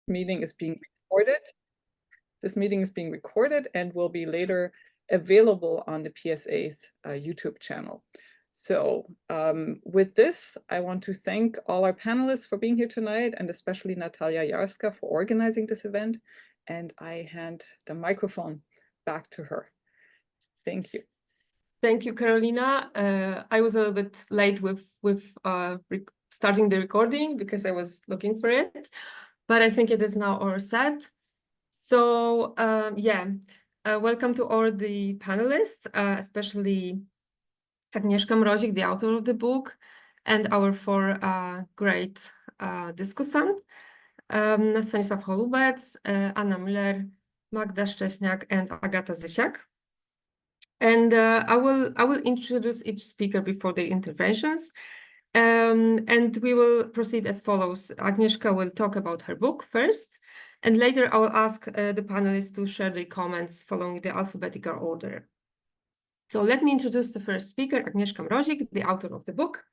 meeting is being recorded. This meeting is being recorded and will be later available on the PSA's YouTube channel. So with this, I want to thank all our panelists for being here tonight, and especially Natalia Jarska for organizing this event. And I hand the microphone back to her. Thank you. Thank you, Carolina. I was a little bit late with starting the recording because I was looking for it, but I think it is now all set. So welcome to all the panelists, especially Agnieszka Mrozik, the author of the book, and our four great discussants, Stanisław Holubec, Anna Müller, Magda Szcześniak, and Agata Zysiak. And I will introduce each speaker before their interventions. And we will proceed as follows. Agnieszka will talk about her book first, and later I will ask the panelists to share their comments following the alphabetical order. So let me introduce the first speaker, Agnieszka Mrozik, the author of the book.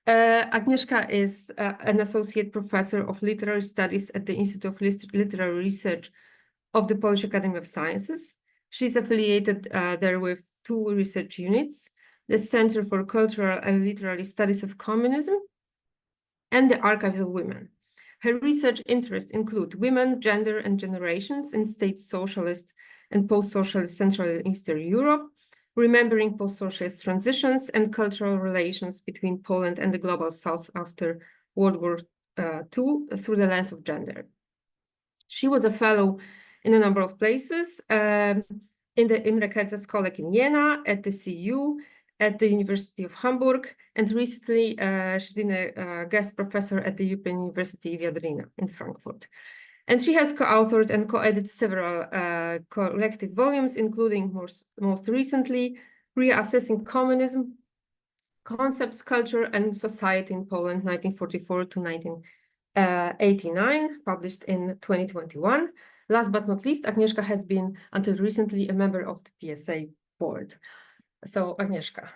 Agnieszka is an associate professor of literary studies at the Institute of Literary Research of the Polish Academy of Sciences. She's affiliated there with two research units, the Center for Cultural and Literary Studies of Communism and the Archives of Women. Her research interests include women, gender, and generations in state socialist and post-socialist Central and Eastern Europe, remembering post-socialist transitions and cultural relations between Poland and the global South after World War II through the lens of gender. She was a fellow in a number of places, in the Imre Kertész College in Jena, at the CU, at the University of Hamburg, and recently she's been a guest professor at the European University Viadrina in Frankfurt. And she has co-authored and co-edited several collective volumes, including most recently, Reassessing Communism, Concepts, Culture, and Society in Poland, 1944 to 1989, published in 2021. Last but not least, Agnieszka has been, until recently, a member of the PSA board. So, Agnieszka,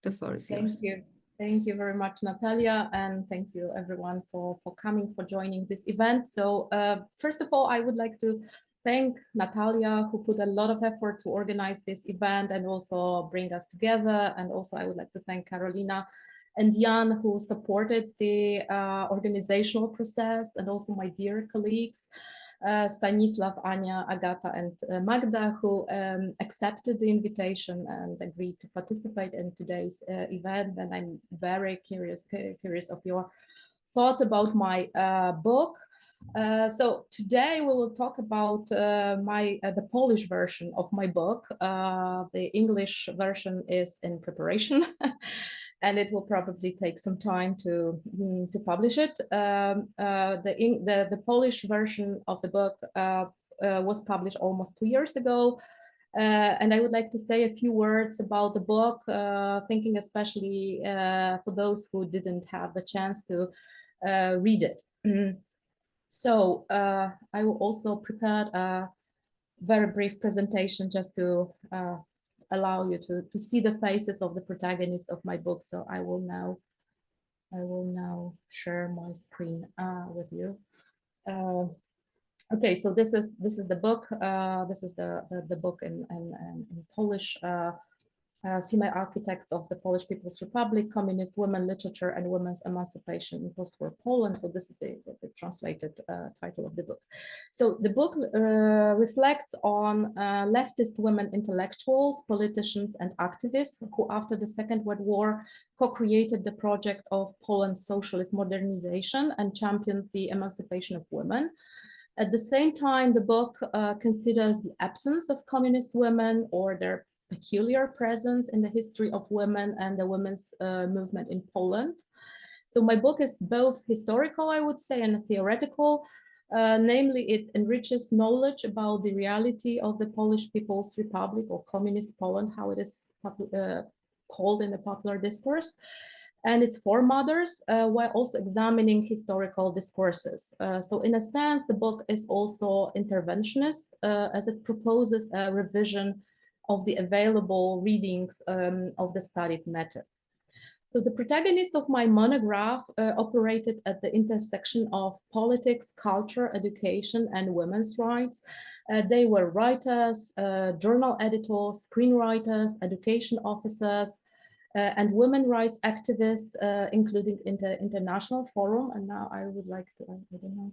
the floor is yours. Thank you. Thank you very much, Natalia, and thank you everyone for coming, for joining this event. So first of all, I would like to thank Natalia, who put a lot of effort to organize this event and also bring us together. And also I would like to thank Carolina and Jan, who supported the organizational process, and also my dear colleagues, Stanisław, Ania, Agata, and Magda, who accepted the invitation and agreed to participate in today's event. And I'm very curious of your thoughts about my book. So today we will talk about the Polish version of my book. The English version is in preparation. And it will probably take some time to publish it. The Polish version of the book was published almost 2 years ago. And I would like to say a few words about the book, thinking especially for those who didn't have the chance to read it. So I will also prepare a very brief presentation just to allow you to see the faces of the protagonists of my book. So I will now share my screen with you. Okay, so this is the book. This is the book in Polish. Female Architects of the Polish People's Republic, Communist Women, Literature and Women's Emancipation in Post-War Poland. So this is the translated title of the book. So the book reflects on leftist women intellectuals, politicians and activists who after the Second World War co-created the project of Poland's socialist modernization and championed the emancipation of women. At the same time, the book considers the absence of communist women or their peculiar presence in the history of women and the women's movement in Poland. So my book is both historical, I would say, and theoretical. Namely, it enriches knowledge about the reality of the Polish People's Republic, or Communist Poland, how it is called in the popular discourse, and its foremothers, while also examining historical discourses. So in a sense, the book is also interventionist, as it proposes a revision of the available readings of the studied matter. So the protagonists of my monograph operated at the intersection of politics, culture, education, and women's rights. They were writers, journal editors, screenwriters, education officers, and women rights activists, including international forum. And now I would like to, I don't know.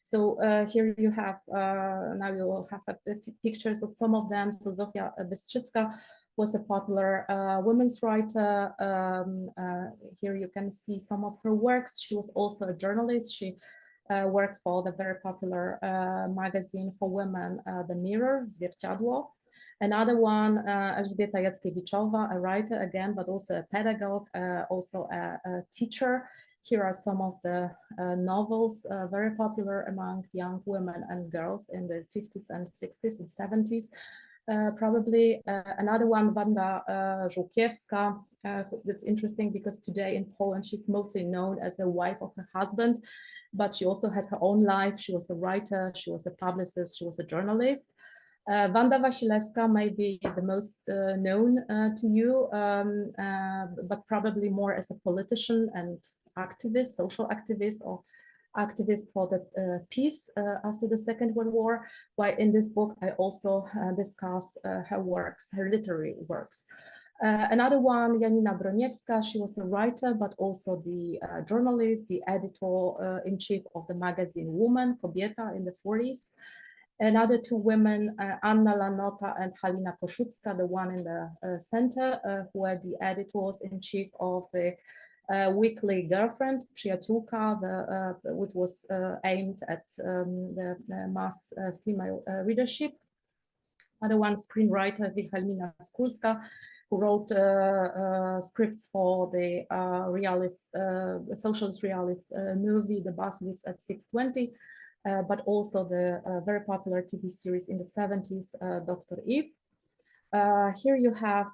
So here you have, now you will have a few pictures of some of them. So Zofia Bystrzycka was a popular women's writer. Here you can see some of her works. She was also a journalist. She worked for the very popular magazine for women, The Mirror, Zwierciadło. Another one, Elżbieta Jackiewiczowa, a writer again, but also a pedagogue, also a teacher. Here are some of the novels very popular among young women and girls in the 50s and 60s and 70s. Probably another one, Wanda Żółkiewska. That's interesting because today in Poland she's mostly known as a wife of her husband, but she also had her own life. She was a writer, she was a publicist, she was a journalist. Wanda Wasilewska may be the most known to you, but probably more as a politician and activist, social activist, or activist for the peace after the Second World War. While in this book, I also discuss her works, her literary works. Another one, Janina Broniewska, she was a writer, but also the journalist, the editor-in-chief of the magazine Woman, Kobieta, in the 40s. Another two women, Anna Lanota and Halina Koszucka, the one in the center, who were the editors-in-chief of the weekly Girlfriend, Przyjaciółka, which was aimed at the mass female readership. Other one, screenwriter Wilhelmina Skulska, who wrote scripts for the socialist realist movie, The Bus Leaves at 6:20. But also the very popular TV series in the 70s, Dr. Eve. Here you have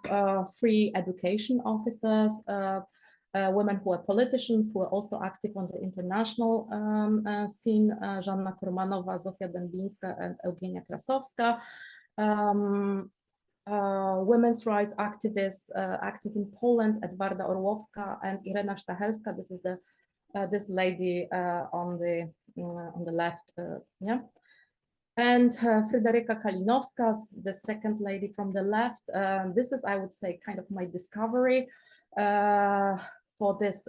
3 education officers, women who are politicians, who are also active on the international scene, Żanna Kurmanowa, Zofia Dębińska, and Eugenia Krasowska. Women's rights activists active in Poland, Edwarda Orłowska and Irena Stachelska. This is the this lady on the left, yeah. And Fryderyka Kalinowska, the second lady from the left. This is, I would say, kind of my discovery for this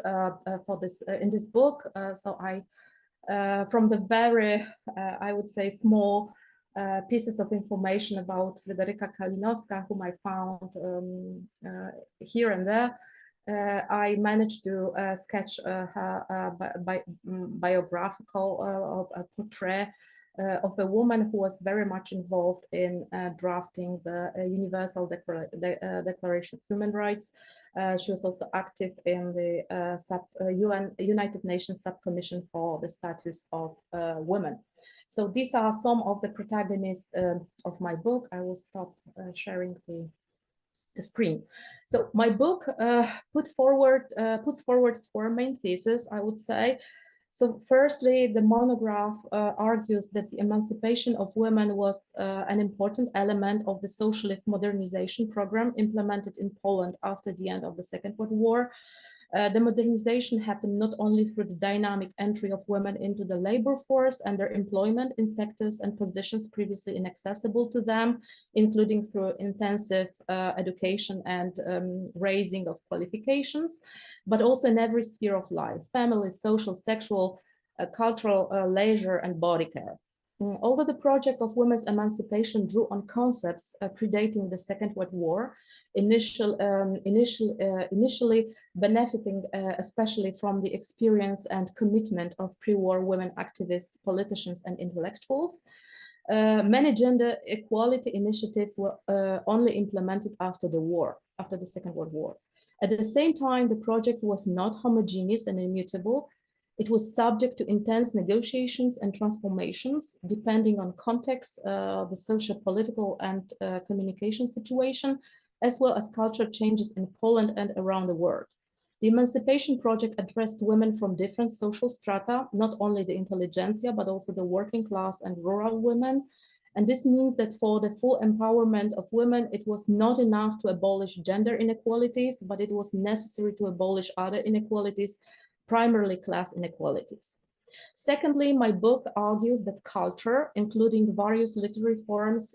in this book. So I, from the very, I would say, small pieces of information about Fryderyka Kalinowska, whom I found here and there, I managed to sketch her biographical portrait of a woman who was very much involved in drafting the Universal Declaration of Human Rights. She was also active in the United Nations Subcommission for the Status of Women. So these are some of the protagonists of my book. I will stop sharing the screen. So my book puts forward 4 main theses, I would say. So firstly, the monograph argues that the emancipation of women was an important element of the socialist modernization program implemented in Poland after the end of the Second World War. The modernization happened not only through the dynamic entry of women into the labor force and their employment in sectors and positions previously inaccessible to them, including through intensive education and raising of qualifications, but also in every sphere of life: family, social, sexual, cultural, leisure, and body care. Although the project of women's emancipation drew on concepts predating the Second World War, initially benefiting especially from the experience and commitment of pre-war women activists, politicians, and intellectuals, many gender equality initiatives were only implemented after the war, after the Second World War. At the same time, the project was not homogeneous and immutable. It was subject to intense negotiations and transformations, depending on context, the socio-political and communication situation, as well as cultural changes in Poland and around the world. The Emancipation Project addressed women from different social strata, not only the intelligentsia, but also the working class and rural women, And this means that for the full empowerment of women, it was not enough to abolish gender inequalities, but it was necessary to abolish other inequalities, primarily class inequalities. Secondly, my book argues that culture, including various literary forms,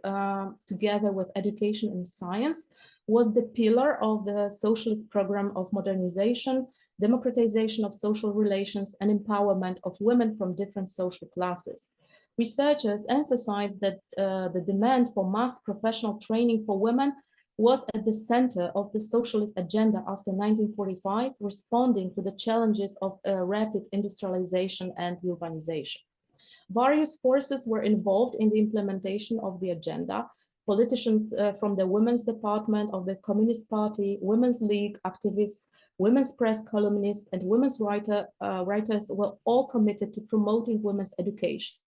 together with education and science, was the pillar of the socialist program of modernization, democratization of social relations, and empowerment of women from different social classes. Researchers emphasize that the demand for mass professional training for women was at the center of the socialist agenda after 1945, responding to the challenges of rapid industrialization and urbanization. Various forces were involved in the implementation of the agenda. Politicians from the Women's Department of the Communist Party, Women's League, activists, women's press columnists, and women's writers were all committed to promoting women's education.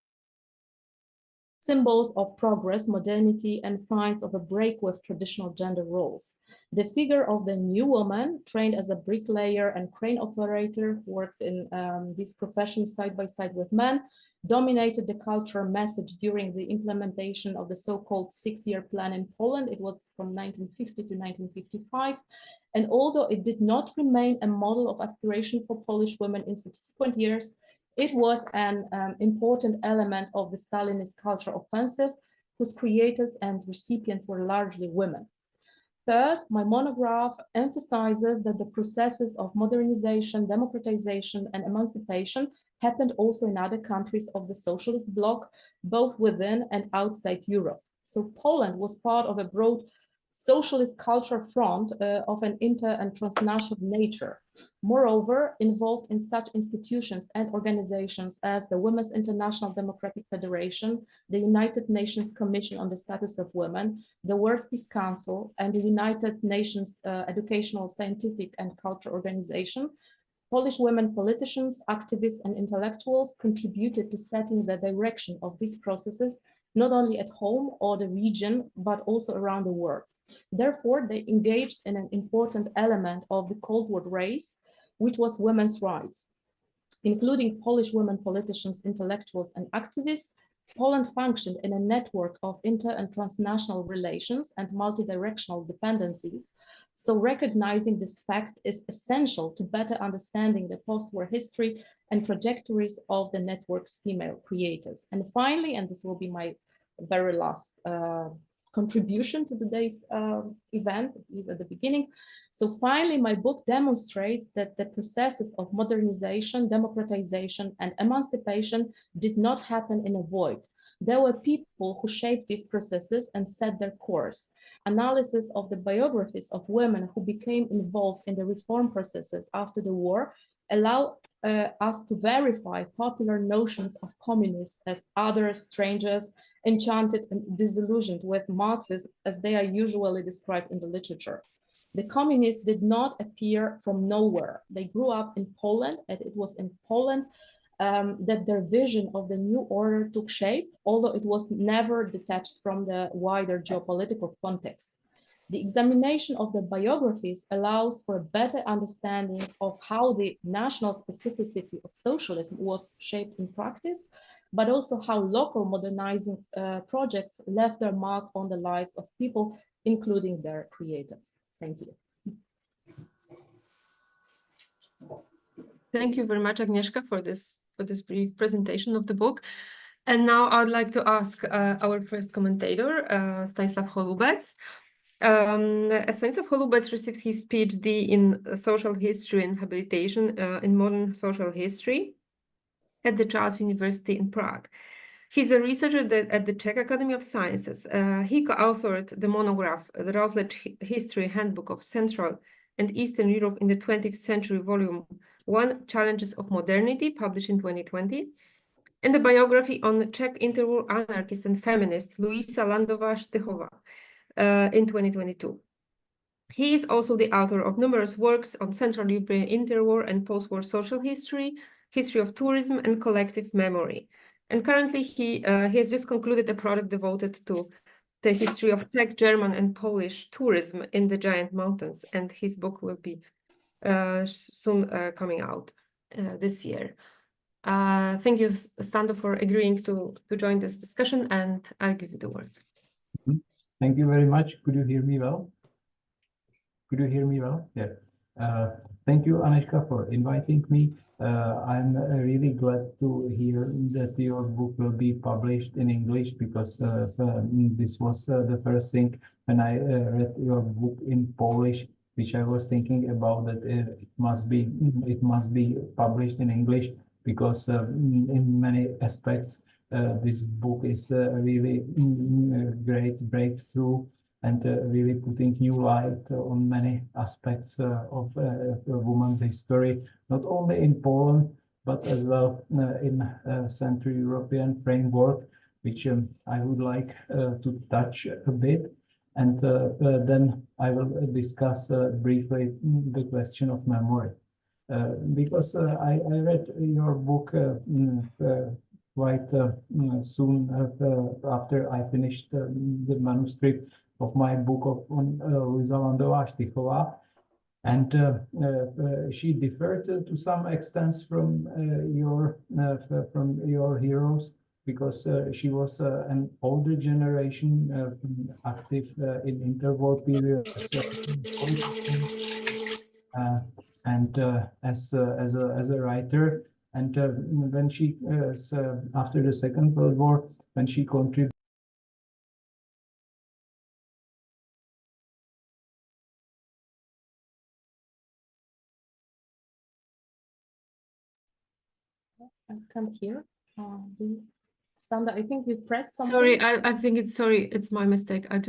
Symbols of progress, modernity, and signs of a break with traditional gender roles. The figure of the new woman, trained as a bricklayer and crane operator, who worked in these professions side by side with men, dominated the cultural message during the implementation of the so-called 6-year plan in Poland. It was from 1950 to 1955. And although it did not remain a model of aspiration for Polish women in subsequent years, it was an important element of the Stalinist culture offensive, whose creators and recipients were largely women. Third, my monograph emphasizes that the processes of modernization, democratization, and emancipation happened also in other countries of the socialist bloc, both within and outside Europe. So Poland was part of a broad socialist culture front of an inter and transnational nature. Moreover, involved in such institutions and organizations as the Women's International Democratic Federation, the United Nations Commission on the Status of Women, the World Peace Council, and the United Nations Educational, Scientific, and Culture Organization, Polish women politicians, activists, and intellectuals contributed to setting the direction of these processes, not only at home or the region, but also around the world. Therefore, they engaged in an important element of the Cold War race, which was women's rights. Including Polish women politicians, intellectuals, and activists, Poland functioned in a network of inter and transnational relations and multi-directional dependencies. So recognizing this fact is essential to better understanding the post-war history and trajectories of the network's female creators. And finally, and this will be my very last contribution to today's event, is at the beginning. So finally, my book demonstrates that the processes of modernization, democratization, and emancipation did not happen in a void. There were people who shaped these processes and set their course. Analysis of the biographies of women who became involved in the reform processes after the war allow us to verify popular notions of communists as others, strangers, enchanted and disillusioned with Marxism, as they are usually described in the literature. The communists did not appear from nowhere. They grew up in Poland, and it was in Poland that their vision of the new order took shape, although it was never detached from the wider geopolitical context. The examination of the biographies allows for a better understanding of how the national specificity of socialism was shaped in practice, but also how local modernizing projects left their mark on the lives of people, including their creators. Thank you. Thank you very much, Agnieszka, for this brief presentation of the book. And now I would like to ask our first commentator, Stanisław Holubec. Stanisław Holubec received his PhD in social history and habilitation in modern social history at the Charles University in Prague. He's a researcher at the Czech Academy of Sciences. He co-authored the monograph, The Routledge History Handbook of Central and Eastern Europe in the 20th Century, Volume 1, Challenges of Modernity, published in 2020, and the biography on Czech interwar anarchist and feminist Luisa Landová-Štychová in 2022. He is also the author of numerous works on Central European interwar and post-war social history, history of tourism, and collective memory. And currently, he has just concluded a project devoted to the history of Czech, German, and Polish tourism in the Giant Mountains. And his book will be soon coming out this year. Thank you, Sando, for agreeing to join this discussion, and I'll give you the word. Thank you very much. Could you hear me well? Could you hear me well? Yeah. Thank you, Agnieszka, for inviting me. I'm really glad to hear that your book will be published in English, because this was the first thing when I read your book in Polish, which I was thinking about, that it must be published in English, because in many aspects this book is really great breakthrough, and really putting new light on many aspects of women's history, not only in Poland, but as well in Central European framework, which I would like to touch a bit. And then I will discuss briefly the question of memory. Because I read your book quite soon after I finished the manuscript of my book on Luisa Landová-Štychová, and she differed to some extent from your heroes, because she was an older generation, active in interwar period, and as a writer. And when she after the Second World War, when she contributed. I can't hear. Sandra, I think you pressed something. Sorry, I think it's my mistake. I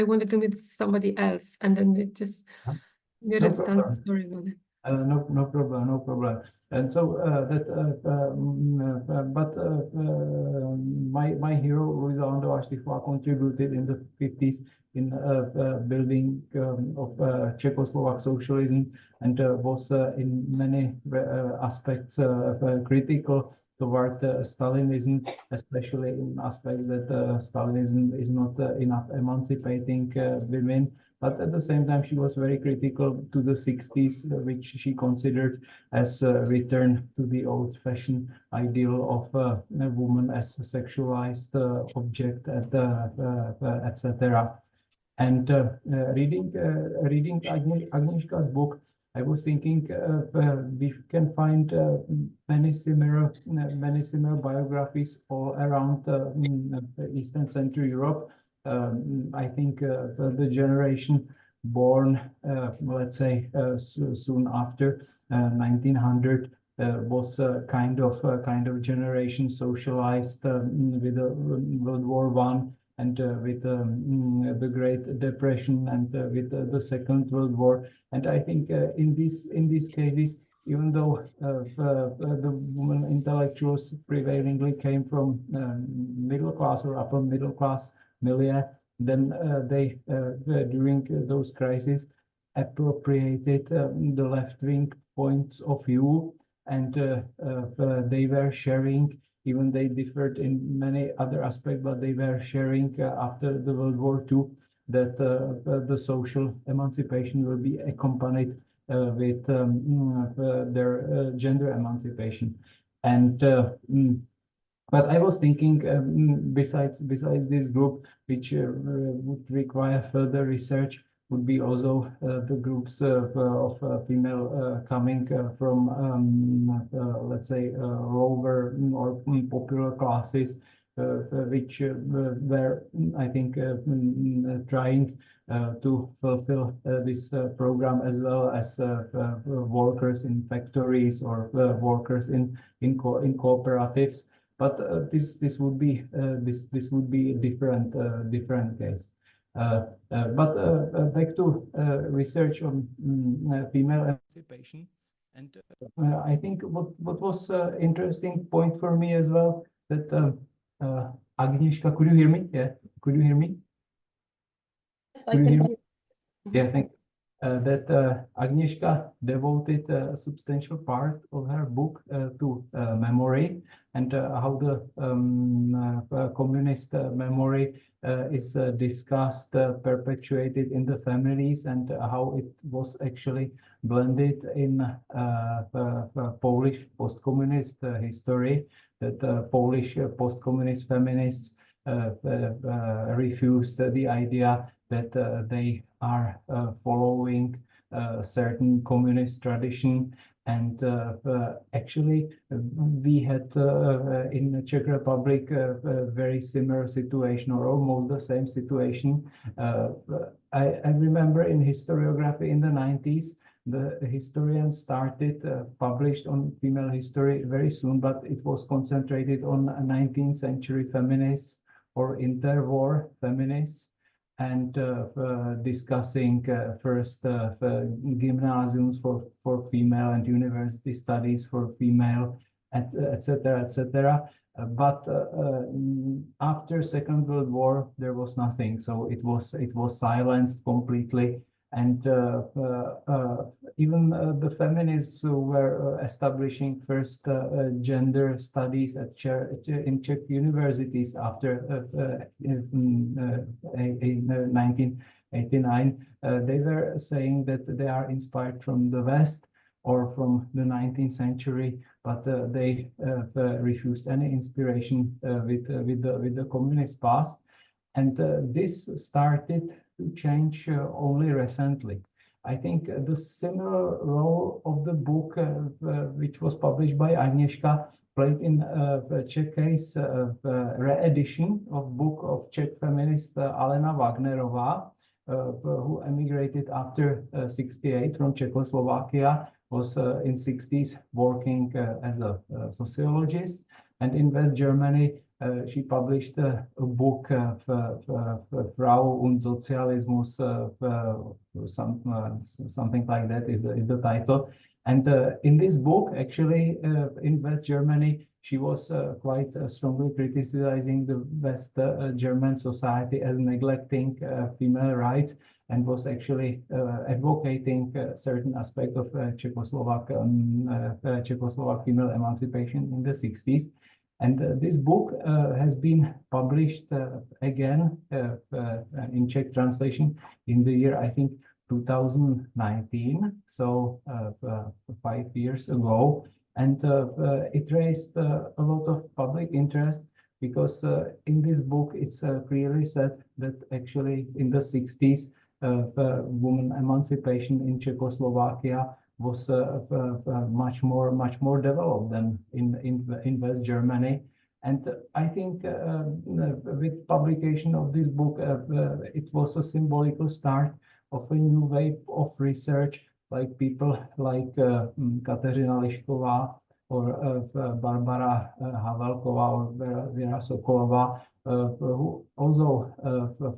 wanted to mute somebody else, and then it just muted Sandra. Sorry about it. No problem. And so my hero Luisa Landová-Štychová contributed in the 50s in building of Czechoslovak socialism, and was in many aspects critical toward Stalinism, especially in aspects that Stalinism is not enough emancipating women. But at the same time, she was very critical to the 60s, which she considered as a return to the old-fashioned ideal of a woman as a sexualized object, etc. And reading Agnieszka's book, I was thinking we can find many similar biographies all around East and Central Europe. I think the generation born, let's say, soon after 1900 was a kind of generation socialized with World War I, and with the Great Depression, and with the Second World War. And I think in these cases, even though the women intellectuals prevailingly came from middle class or upper middle class milieu, then they during those crises appropriated the left-wing points of view, and they were sharing, even they differed in many other aspects, but they were sharing after the World War II that the social emancipation will be accompanied with their gender emancipation. And but I was thinking, besides this group, which would require further research, would be also the groups of female coming from, let's say, lower or popular classes, which were, I think, trying to fulfill this program, as well as workers in factories or workers in cooperatives. But this would be a different case. But back to research on female emancipation, and I think what was interesting point for me as well, that Agnieszka, could you hear me? Yeah, could you hear me? Yes, I can hear. Yeah, thank you. that Agnieszka devoted a substantial part of her book to memory and how the communist memory is discussed, perpetuated in the families, and how it was actually blended in Polish post-communist history, that Polish post-communist feminists refused the idea that they are following certain communist tradition. And actually, we had in the Czech Republic a very similar situation, or almost the same situation. I remember in historiography in the 90s, the historians started published on female history very soon, but it was concentrated on 19th century feminists or interwar feminists, and discussing first gymnasiums for female and university studies for female, etc., etc. But after Second World War, there was nothing. So it was silenced completely. And even the feminists who were establishing first gender studies in Czech universities after 1989, they were saying that they are inspired from the West or from the 19th century, but they refused any inspiration with the communist past. And this started to change only recently. I think the similar role of the book, which was published by Agnieszka, played in the Czech case re-edition of book of Czech feminist Alena Wagnerová, who emigrated after 68 from Czechoslovakia, was in 60s working as a sociologist, and in West Germany she published a book, Frau und Sozialismus, something like that is the title. And in this book, actually, in West Germany, she was quite strongly criticizing the West German society as neglecting female rights, and was actually advocating certain aspect of Czechoslovak female emancipation in the 60s. And this book has been published again in Czech translation in the year, I think, 2019, so 5 years ago. And it raised a lot of public interest, because in this book it's clearly said that actually in the 60s women emancipation in Czechoslovakia was much more developed than in West Germany. And I think with publication of this book, it was a symbolical start of a new wave of research, like people like Kateřina Lišková or Barbara Havelková or Vera Sokolová, who also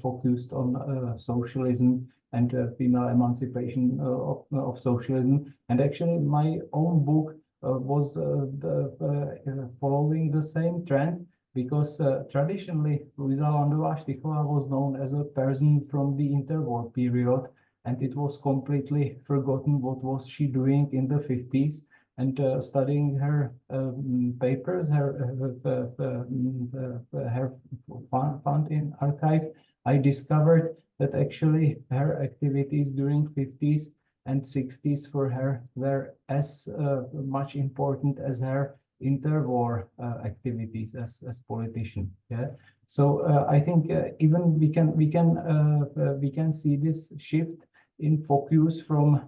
focused on socialism and female emancipation of socialism. And actually my own book was following the same trend, because traditionally Luisa Landová-Štychová was known as a person from the interwar period, and it was completely forgotten what was she doing in the 50s. And studying her papers, her found in archive, I discovered that actually her activities during 50s and 60s for her were as much important as her interwar activities as politician. Yeah. So I think even we can see this shift in focus from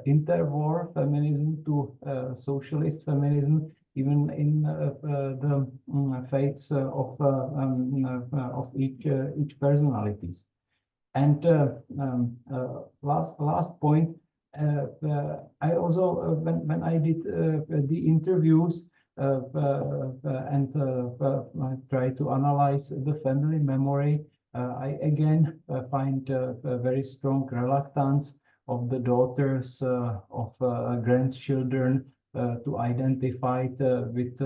interwar feminism to socialist feminism, even in the fates of each personalities. And last point, I also when I did the interviews and try to analyze the family memory, I again find a very strong reluctance of the daughters of grandchildren to identify with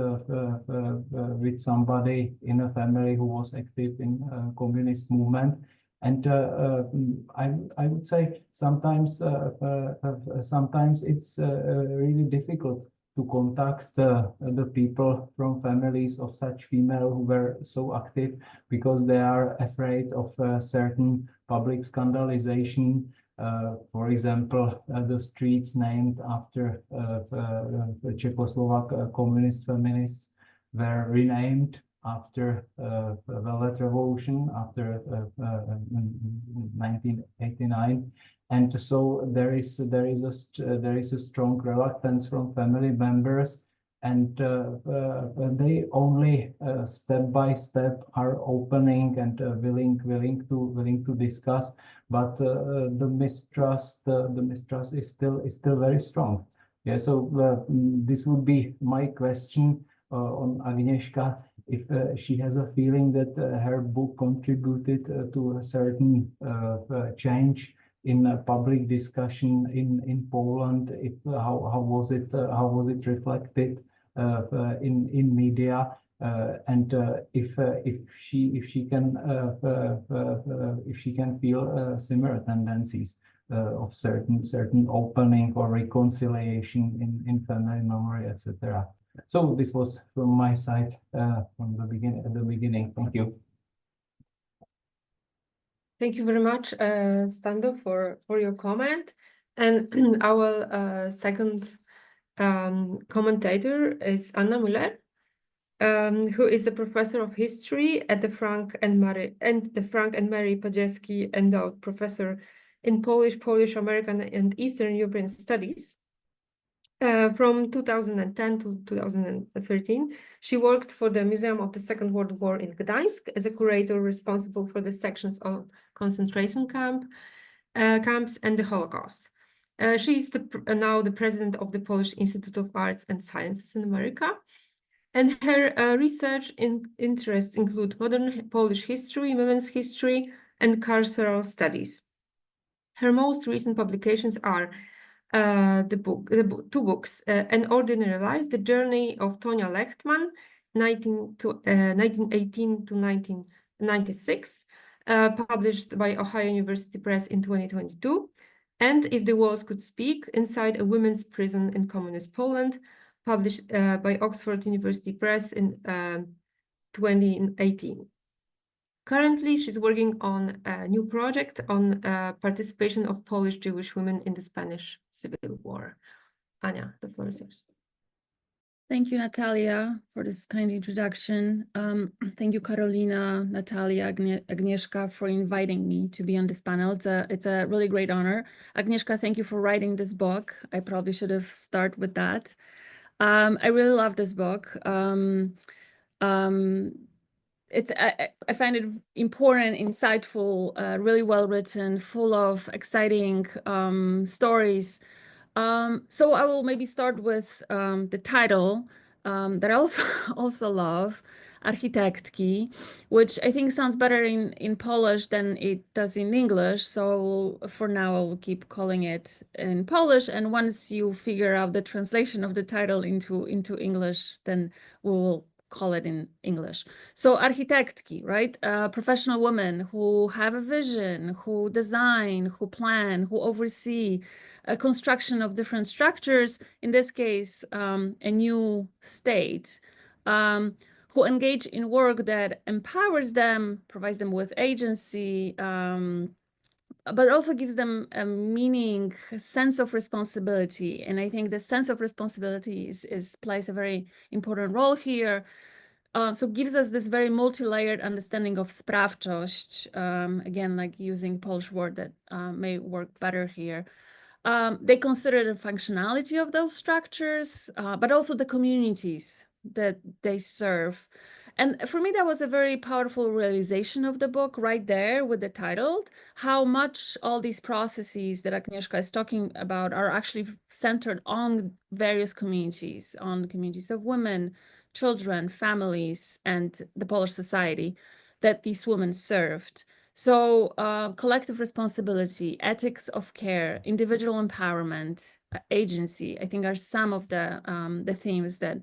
somebody in a family who was active in communist movement. And I would say sometimes it's really difficult to contact the people from families of such female who were so active, because they are afraid of certain public scandalization. For example, the streets named after Czechoslovak communist feminists were renamed after the Velvet Revolution, after 1989, and so there is a strong reluctance from family members, and they only step by step are opening and willing to discuss, but the mistrust is still very strong. Yeah, so this would be my question on Agnieszka, if she has a feeling that her book contributed to a certain change in public discussion in Poland. If how was it reflected in media, and if she can feel similar tendencies of certain opening or reconciliation in family memory, etc. So this was from my side from the beginning. Thank you. Thank you very much, Stando, for your comment. And our second commentator is Anna Müller, who is a professor of history at the Frank and Mary Pajeski Endowed Professor in Polish American and Eastern European Studies. From 2010 to 2013, she worked for the Museum of the Second World War in Gdańsk as a curator responsible for the sections of concentration camps and the Holocaust. She is now the president of the Polish Institute of Arts and Sciences in America. And her research interests include modern Polish history, women's history, and carceral studies. Her most recent publications are two books, An Ordinary Life, The Journey of Tonia Lechtman, 1918 to 1996, published by Ohio University Press in 2022, and If the Walls Could Speak, Inside a Women's Prison in Communist Poland, published by Oxford University Press in 2018. Currently, she's working on a new project on participation of Polish Jewish women in the Spanish Civil War. Ania, the floor is yours. Thank you, Natalia, for this kind introduction. Thank you, Karolina, Natalia, Agnieszka, for inviting me to be on this panel. It's a really great honor. Agnieszka, thank you for writing this book. I probably should have started with that. I really love this book. I find it important, insightful, really well written, full of exciting stories. So I will maybe start with the title that I also love, Architektki, which I think sounds better in Polish than it does in English. So for now, I will keep calling it in Polish. And once you figure out the translation of the title into English, then we will call it in English. So architektki, right? Professional women who have a vision, who design, who plan, who oversee a construction of different structures, in this case, a new state, who engage in work that empowers them, provides them with agency, but also gives them a meaning, a sense of responsibility. And I think the sense of responsibility plays a very important role here. So gives us this very multi-layered understanding of sprawczość, again, like using Polish word that may work better here. They consider the functionality of those structures, but also the communities that they serve. And for me, that was a very powerful realization of the book right there with the title, how much all these processes that Agnieszka is talking about are actually centered on various communities, on the communities of women, children, families, and the Polish society that these women served. So collective responsibility, ethics of care, individual empowerment, agency, I think are some of the themes that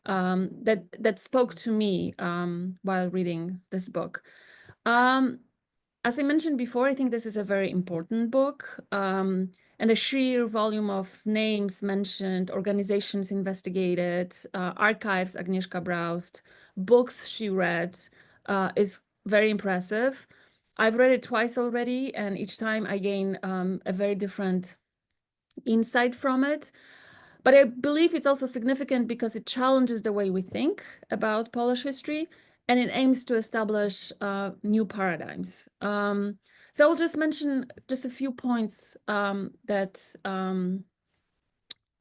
that spoke to me while reading this book. as I mentioned before, I think this is a very important book. And the sheer volume of names mentioned, organizations investigated, archives Agnieszka browsed, books she read is very impressive. I've read it twice already, and each time I gain a very different insight from it. But I believe it's also significant because it challenges the way we think about Polish history, and it aims to establish new paradigms. So I'll just mention just a few points that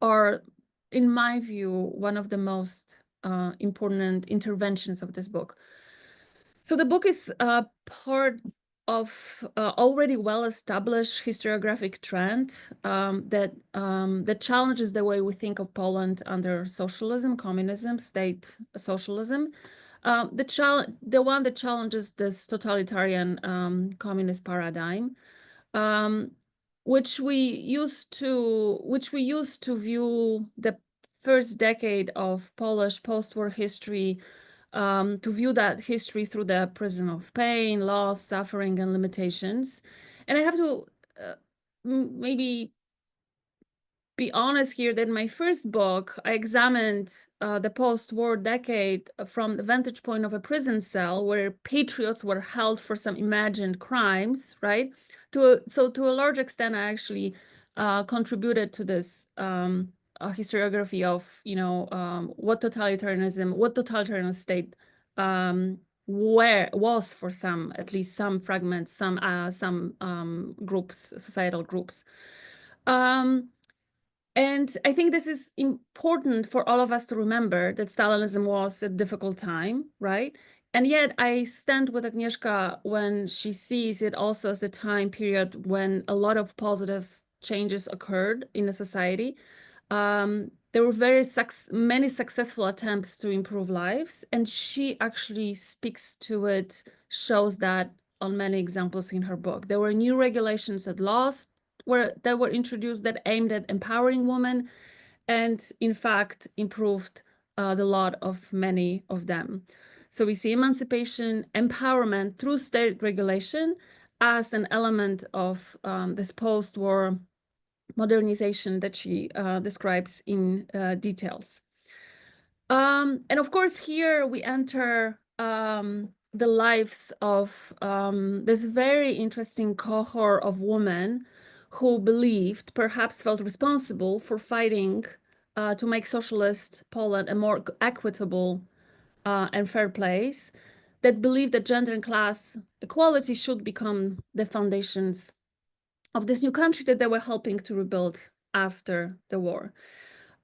are, in my view, one of the most important interventions of this book. So the book is part of already well-established historiographic trend that challenges the way we think of Poland under socialism, communism, state socialism. The one that challenges this totalitarian communist paradigm, which we used to view the first decade of Polish post-war history, to view that history through the prism of pain, loss, suffering, and limitations. And I have to maybe be honest here that in my first book, I examined the post-war decade from the vantage point of a prison cell where patriots were held for some imagined crimes, right? So to a large extent, I actually contributed to this a historiography of, what totalitarian state was for some, at least some fragments, some groups, societal groups. And I think this is important for all of us to remember that Stalinism was a difficult time, right? And yet I stand with Agnieszka when she sees it also as a time period when a lot of positive changes occurred in the society. There were many successful attempts to improve lives, and she actually speaks to it, shows that on many examples in her book. There were new regulations and laws that were introduced that aimed at empowering women, and in fact improved the lot of many of them. So we see emancipation, empowerment through state regulation as an element of this post-war modernization that she describes in details. And of course, here we enter the lives of this very interesting cohort of women who believed, perhaps felt responsible for fighting to make socialist Poland a more equitable and fair place, that believed that gender and class equality should become the foundations of this new country that they were helping to rebuild after the war.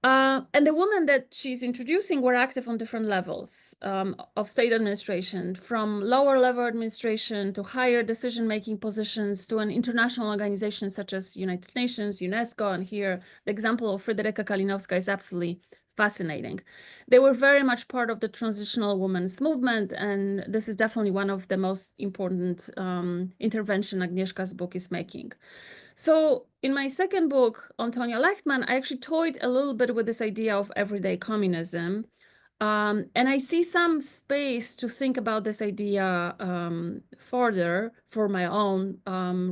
And the women that she's introducing were active on different levels of state administration, from lower level administration to higher decision-making positions to an international organization such as United Nations, UNESCO, and here the example of Fryderyka Kalinowska is absolutely fascinating. They were very much part of the transitional women's movement, and this is definitely one of the most important intervention Agnieszka's book is making. So in my second book, Antonia Lechtman, I actually toyed a little bit with this idea of everyday communism. And I see some space to think about this idea further for my own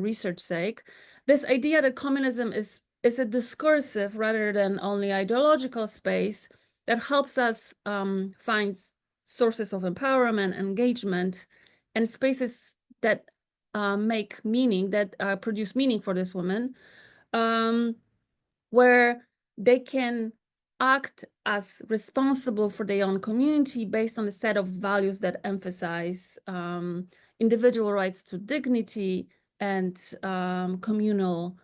research sake. This idea that communism is a discursive rather than only ideological space that helps us find sources of empowerment, engagement, and spaces that make meaning, that produce meaning for this woman, where they can act as responsible for their own community based on a set of values that emphasize individual rights to dignity and communal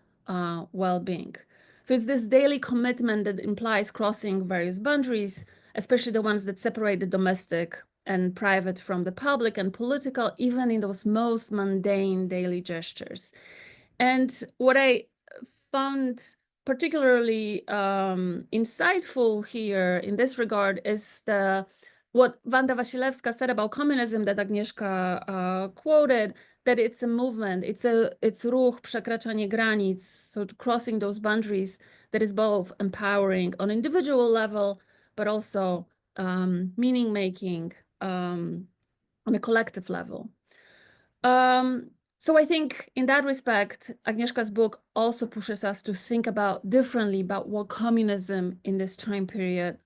well-being. So it's this daily commitment that implies crossing various boundaries, especially the ones that separate the domestic and private from the public and political, even in those most mundane daily gestures. And what I found particularly insightful here in this regard is what Wanda Wasilewska said about communism that Agnieszka quoted, that it's a movement, it's ruch, przekraczanie granic, so crossing those boundaries that is both empowering on individual level, but also meaning-making on a collective level. So I think in that respect, Agnieszka's book also pushes us to think about differently about what communism in this time period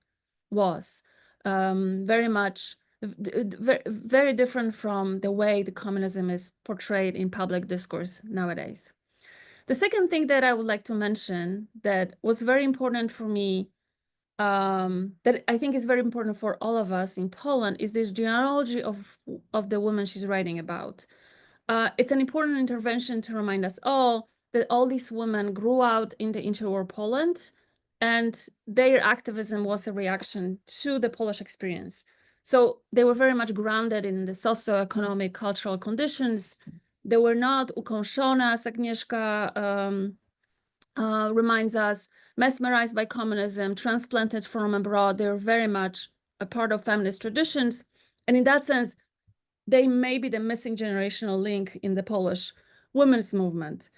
was. Very much, very different from the way the communism is portrayed in public discourse nowadays. The second thing that I would like to mention that was very important for me, that I think is very important for all of us in Poland, is this genealogy of the woman she's writing about. It's an important intervention to remind us all that all these women grew out in the interwar Poland, and their activism was a reaction to the Polish experience. So they were very much grounded in the socioeconomic, cultural conditions. They were not ukąszone, as Agnieszka reminds us, mesmerized by communism, transplanted from abroad. They're very much a part of feminist traditions. And in that sense, they may be the missing generational link in the Polish women's movement.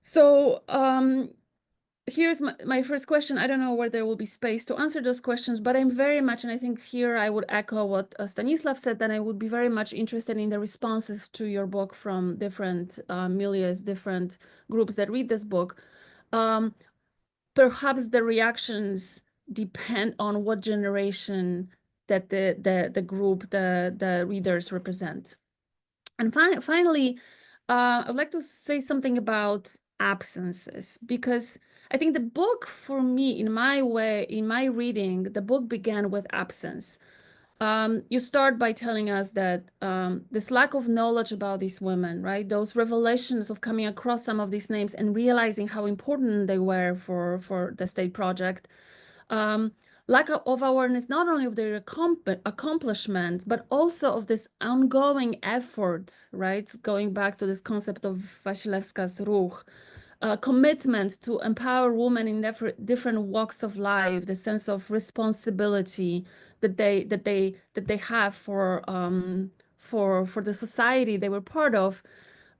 So here's my first question. I don't know where there will be space to answer those questions, but I'm very much, and I think here I would echo what Stanisław said, that I would be very much interested in the responses to your book from different milieus, different groups that read this book. Perhaps the reactions depend on what generation that the group, the readers represent. And finally, I'd like to say something about absences, because I think the book, for me, in my reading, the book began with absence. You start by telling us that this lack of knowledge about these women, right? Those revelations of coming across some of these names and realizing how important they were for the state project. Lack of awareness, not only of their accomplishments, but also of this ongoing effort, right? Going back to this concept of Wasilewska's ruch, commitment to empower women in different walks of life, the sense of responsibility that they have for the society they were part of.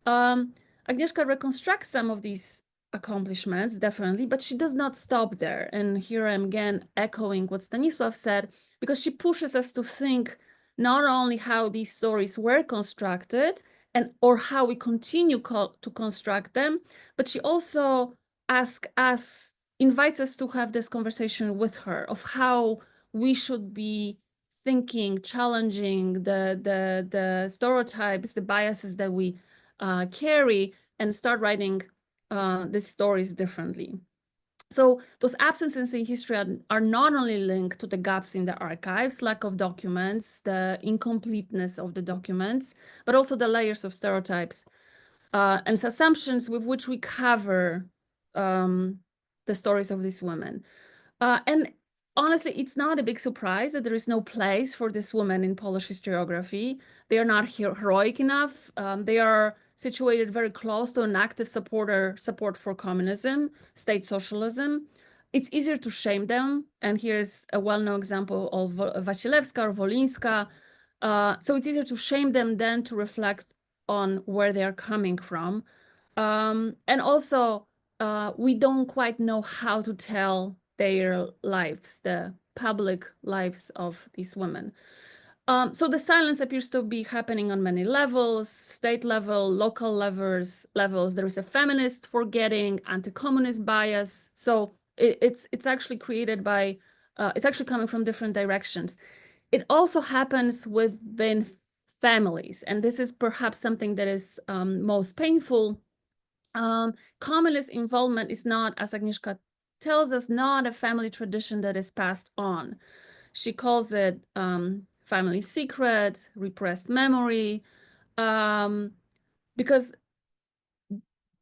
Agnieszka reconstructs some of these accomplishments, definitely, but she does not stop there. And here I'm again echoing what Stanisław said, because she pushes us to think not only how these stories were constructed or how we continue to construct them, but she also invites us to have this conversation with her of how we should be thinking, challenging the stereotypes, the biases that we carry, and start writing these stories differently. So those absences in history are not only linked to the gaps in the archives, lack of documents, the incompleteness of the documents, but also the layers of stereotypes and assumptions with which we cover the stories of these women. And honestly, it's not a big surprise that there is no place for this woman in Polish historiography. They are not heroic enough. They are situated very close to an active support for communism, state socialism. It's easier to shame them. And here's a well-known example of Wasilewska or Wolinska. So it's easier to shame them than to reflect on where they are coming from. And also, we don't quite know how to tell their lives, the public lives of these women. So the silence appears to be happening on many levels, state level, local levels. There is a feminist forgetting, anti-communist bias. So it's actually created by, it's actually coming from different directions. It also happens within families, and this is perhaps something that is most painful. Communist involvement is not, as Agnieszka tells us, not a family tradition that is passed on. She calls it family secret, repressed memory, because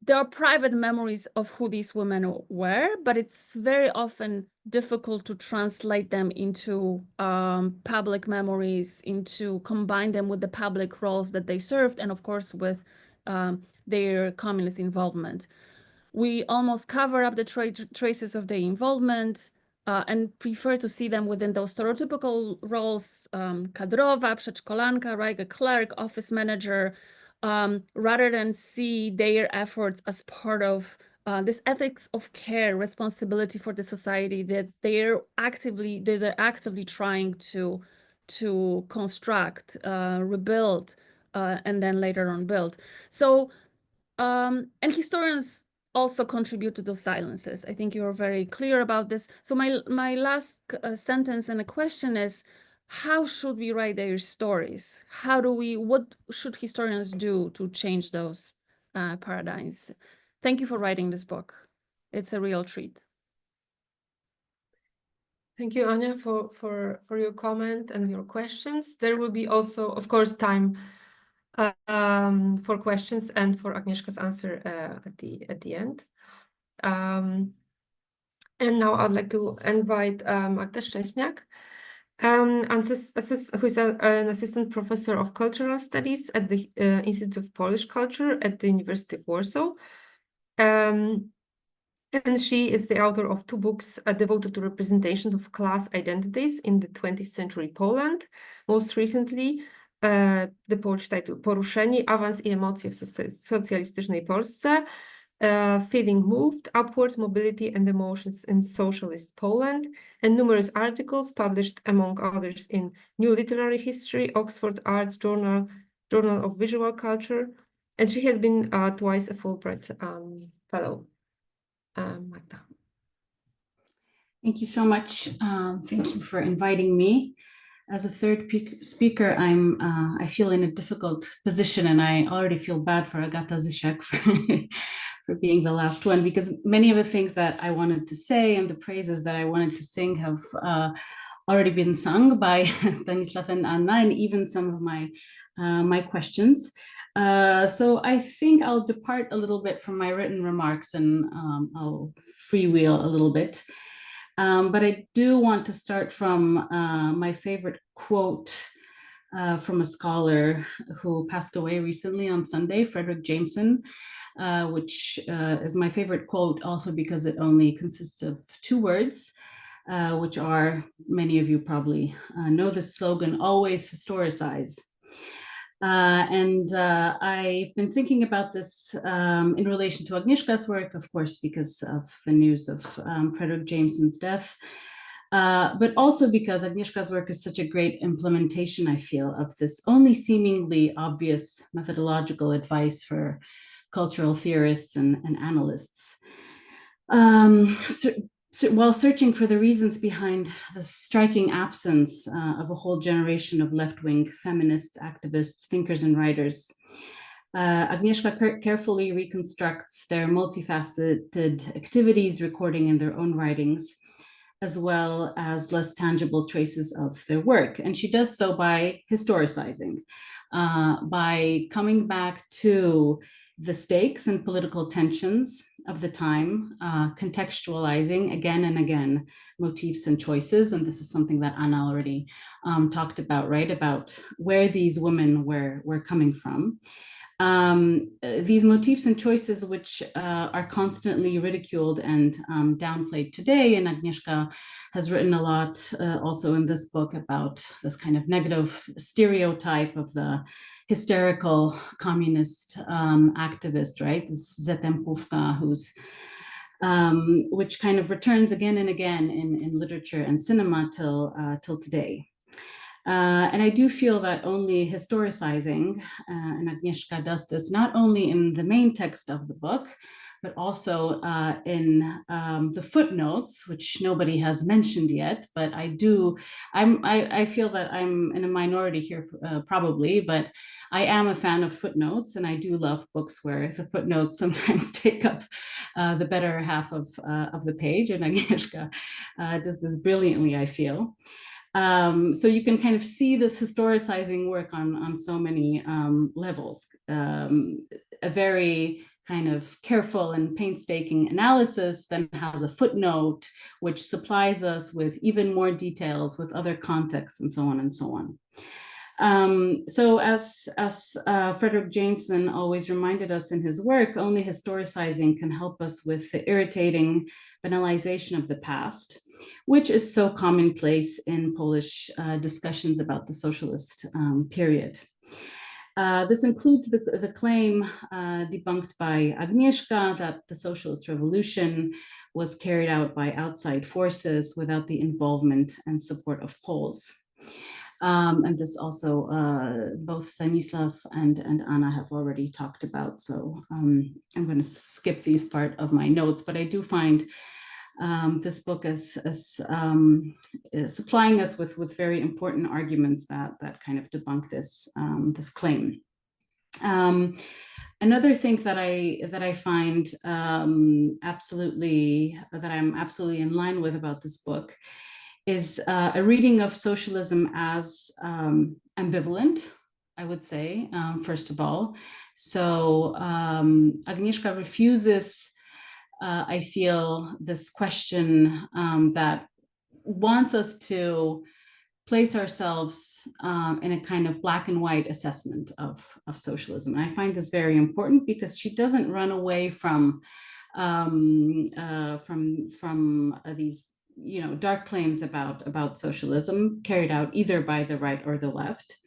there are private memories of who these women were, but it's very often difficult to translate them into public memories, into combine them with the public roles that they served, and of course with their communist involvement. We almost cover up the traces of their involvement and prefer to see them within those stereotypical roles, kadrowa, przedszkolanka, right, a clerk, office manager, rather than see their efforts as part of this ethics of care, responsibility for the society that they're actively trying to construct, rebuild, and then later on built. So, and historians also contribute to those silences. I think you're very clear about this. So my last sentence and a question is, how should we write their stories? What should historians do to change those paradigms? Thank you for writing this book. It's a real treat. Thank you, Anya, for your comment and your questions. There will be also, of course, time for questions and for Agnieszka's answer at the end. And now I'd like to invite Magda Szczęsniak, who is an assistant professor of cultural studies at the Institute of Polish Culture at the University of Warsaw. And she is the author of 2 books devoted to representation of class identities in the 20th century Poland. Most recently, the Polish title Poruszeni, Awans i emocje w socjalistycznej Polsce, Feeling Moved, Upward Mobility and Emotions in Socialist Poland, and numerous articles published, among others, in New Literary History, Oxford Art Journal, Journal of Visual Culture, and she has been twice a Fulbright Fellow. Magda. Thank you so much. Thank you for inviting me. As a third speaker, I feel in a difficult position, and I already feel bad for Agata Zysiak for being the last one, because many of the things that I wanted to say and the praises that I wanted to sing have already been sung by Stanisław and Anna, and even some of my questions. So I think I'll depart a little bit from my written remarks, and I'll freewheel a little bit. But I do want to start from my favorite quote from a scholar who passed away recently on Sunday, Frederick Jameson, which is my favorite quote also because it only consists of 2 words, which are, many of you probably know the slogan, always historicize. And I've been thinking about this in relation to Agnieszka's work, of course, because of the news of Frederick Jameson's death, but also because Agnieszka's work is such a great implementation, I feel, of this only seemingly obvious methodological advice for cultural theorists and analysts. While searching for the reasons behind the striking absence of a whole generation of left-wing feminists, activists, thinkers, and writers, Agnieszka carefully reconstructs their multifaceted activities, recording in their own writings, as well as less tangible traces of their work. And she does so by historicizing, by coming back to the stakes and political tensions of the time, contextualizing again and again motifs and choices. And this is something that Anna already talked about, right? About where these women were coming from. These motifs and choices which are constantly ridiculed and downplayed today. And Agnieszka has written a lot also in this book about this kind of negative stereotype of the hysterical communist activist, right? This Zetempówka, which kind of returns again and again in literature and cinema till today. And I do feel that only historicizing, and Agnieszka does this not only in the main text of the book, but also in the footnotes, which nobody has mentioned yet, but I feel that I'm in a minority here probably, but I am a fan of footnotes, and I do love books where the footnotes sometimes take up the better half of the page, and Agnieszka does this brilliantly, I feel. So you can kind of see this historicizing work on so many levels. A very kind of careful and painstaking analysis then has a footnote which supplies us with even more details, with other contexts, and so on and so on. So as Frederick Jameson always reminded us in his work, only historicizing can help us with the irritating banalization of the past, which is so commonplace in Polish discussions about the socialist period. This includes the claim debunked by Agnieszka that the socialist revolution was carried out by outside forces without the involvement and support of Poles. And this also both Stanislav and Anna have already talked about. So I'm going to skip these part of my notes, but I do find this book as supplying us with very important arguments that kind of debunk this this claim. Another thing that I find I'm absolutely in line with about this book is a reading of socialism as ambivalent, I would say, first of all. So Agnieszka refuses, I feel, this question that wants us to place ourselves in a kind of black and white assessment of socialism. And I find this very important because she doesn't run away from these, you know, dark claims about socialism carried out either by the right or the left.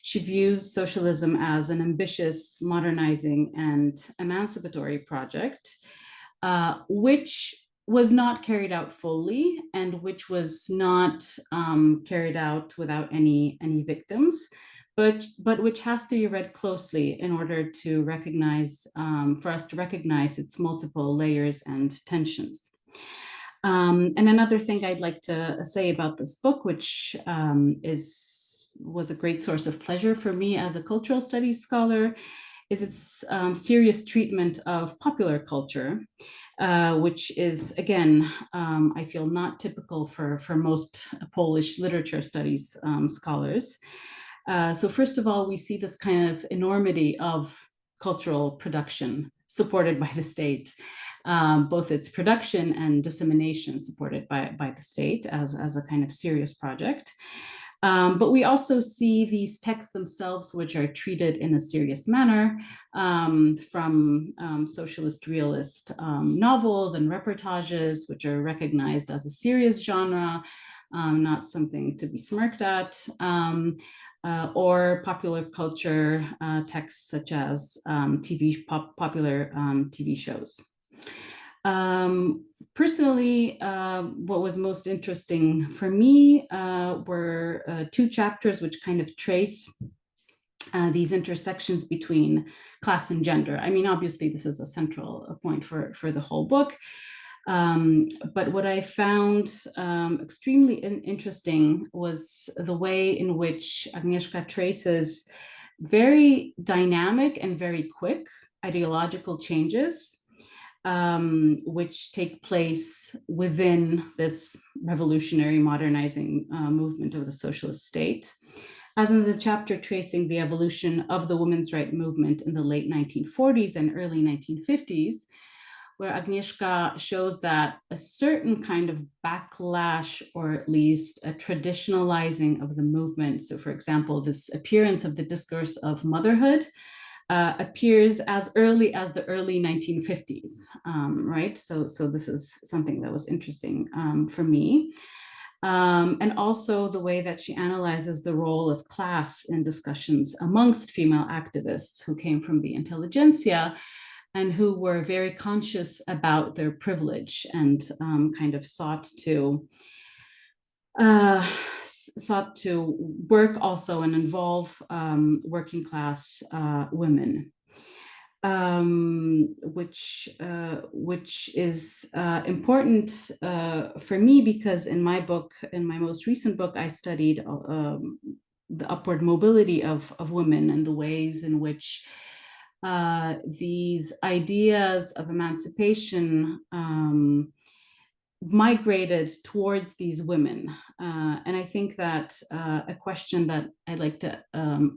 She views socialism as an ambitious, modernizing, and emancipatory project, which was not carried out fully and which was not carried out without any victims, but which has to be read closely in order to recognize, for us to recognize its multiple layers and tensions. And another thing I'd like to say about this book, which was a great source of pleasure for me as a cultural studies scholar, is its serious treatment of popular culture, which is, again, I feel not typical for most Polish literature studies scholars. So first of all, we see this kind of enormity of cultural production supported by the state, both its production and dissemination supported by the state as a kind of serious project. But we also see these texts themselves, which are treated in a serious manner, from socialist realist novels and reportages, which are recognized as a serious genre, not something to be smirked at, or popular culture texts such as popular TV shows. Personally, what was most interesting for me were two chapters which kind of trace these intersections between class and gender. I mean, obviously, this is a central point for the whole book. But what I found extremely interesting was the way in which Agnieszka traces very dynamic and very quick ideological changes which take place within this revolutionary modernizing movement of the socialist state. As in the chapter tracing the evolution of the women's rights movement in the late 1940s and early 1950s, where Agnieszka shows that a certain kind of backlash, or at least a traditionalizing of the movement. So for example, this appearance of the discourse of motherhood appears as early as the early 1950s, right? So this is something that was interesting for me. And also the way that she analyzes the role of class in discussions amongst female activists who came from the intelligentsia and who were very conscious about their privilege and kind of sought to work also and involve working class women, which is important for me because in my book, in my most recent book, I studied the upward mobility of women and the ways in which these ideas of emancipation migrated towards these women. And I think that a question that I'd like to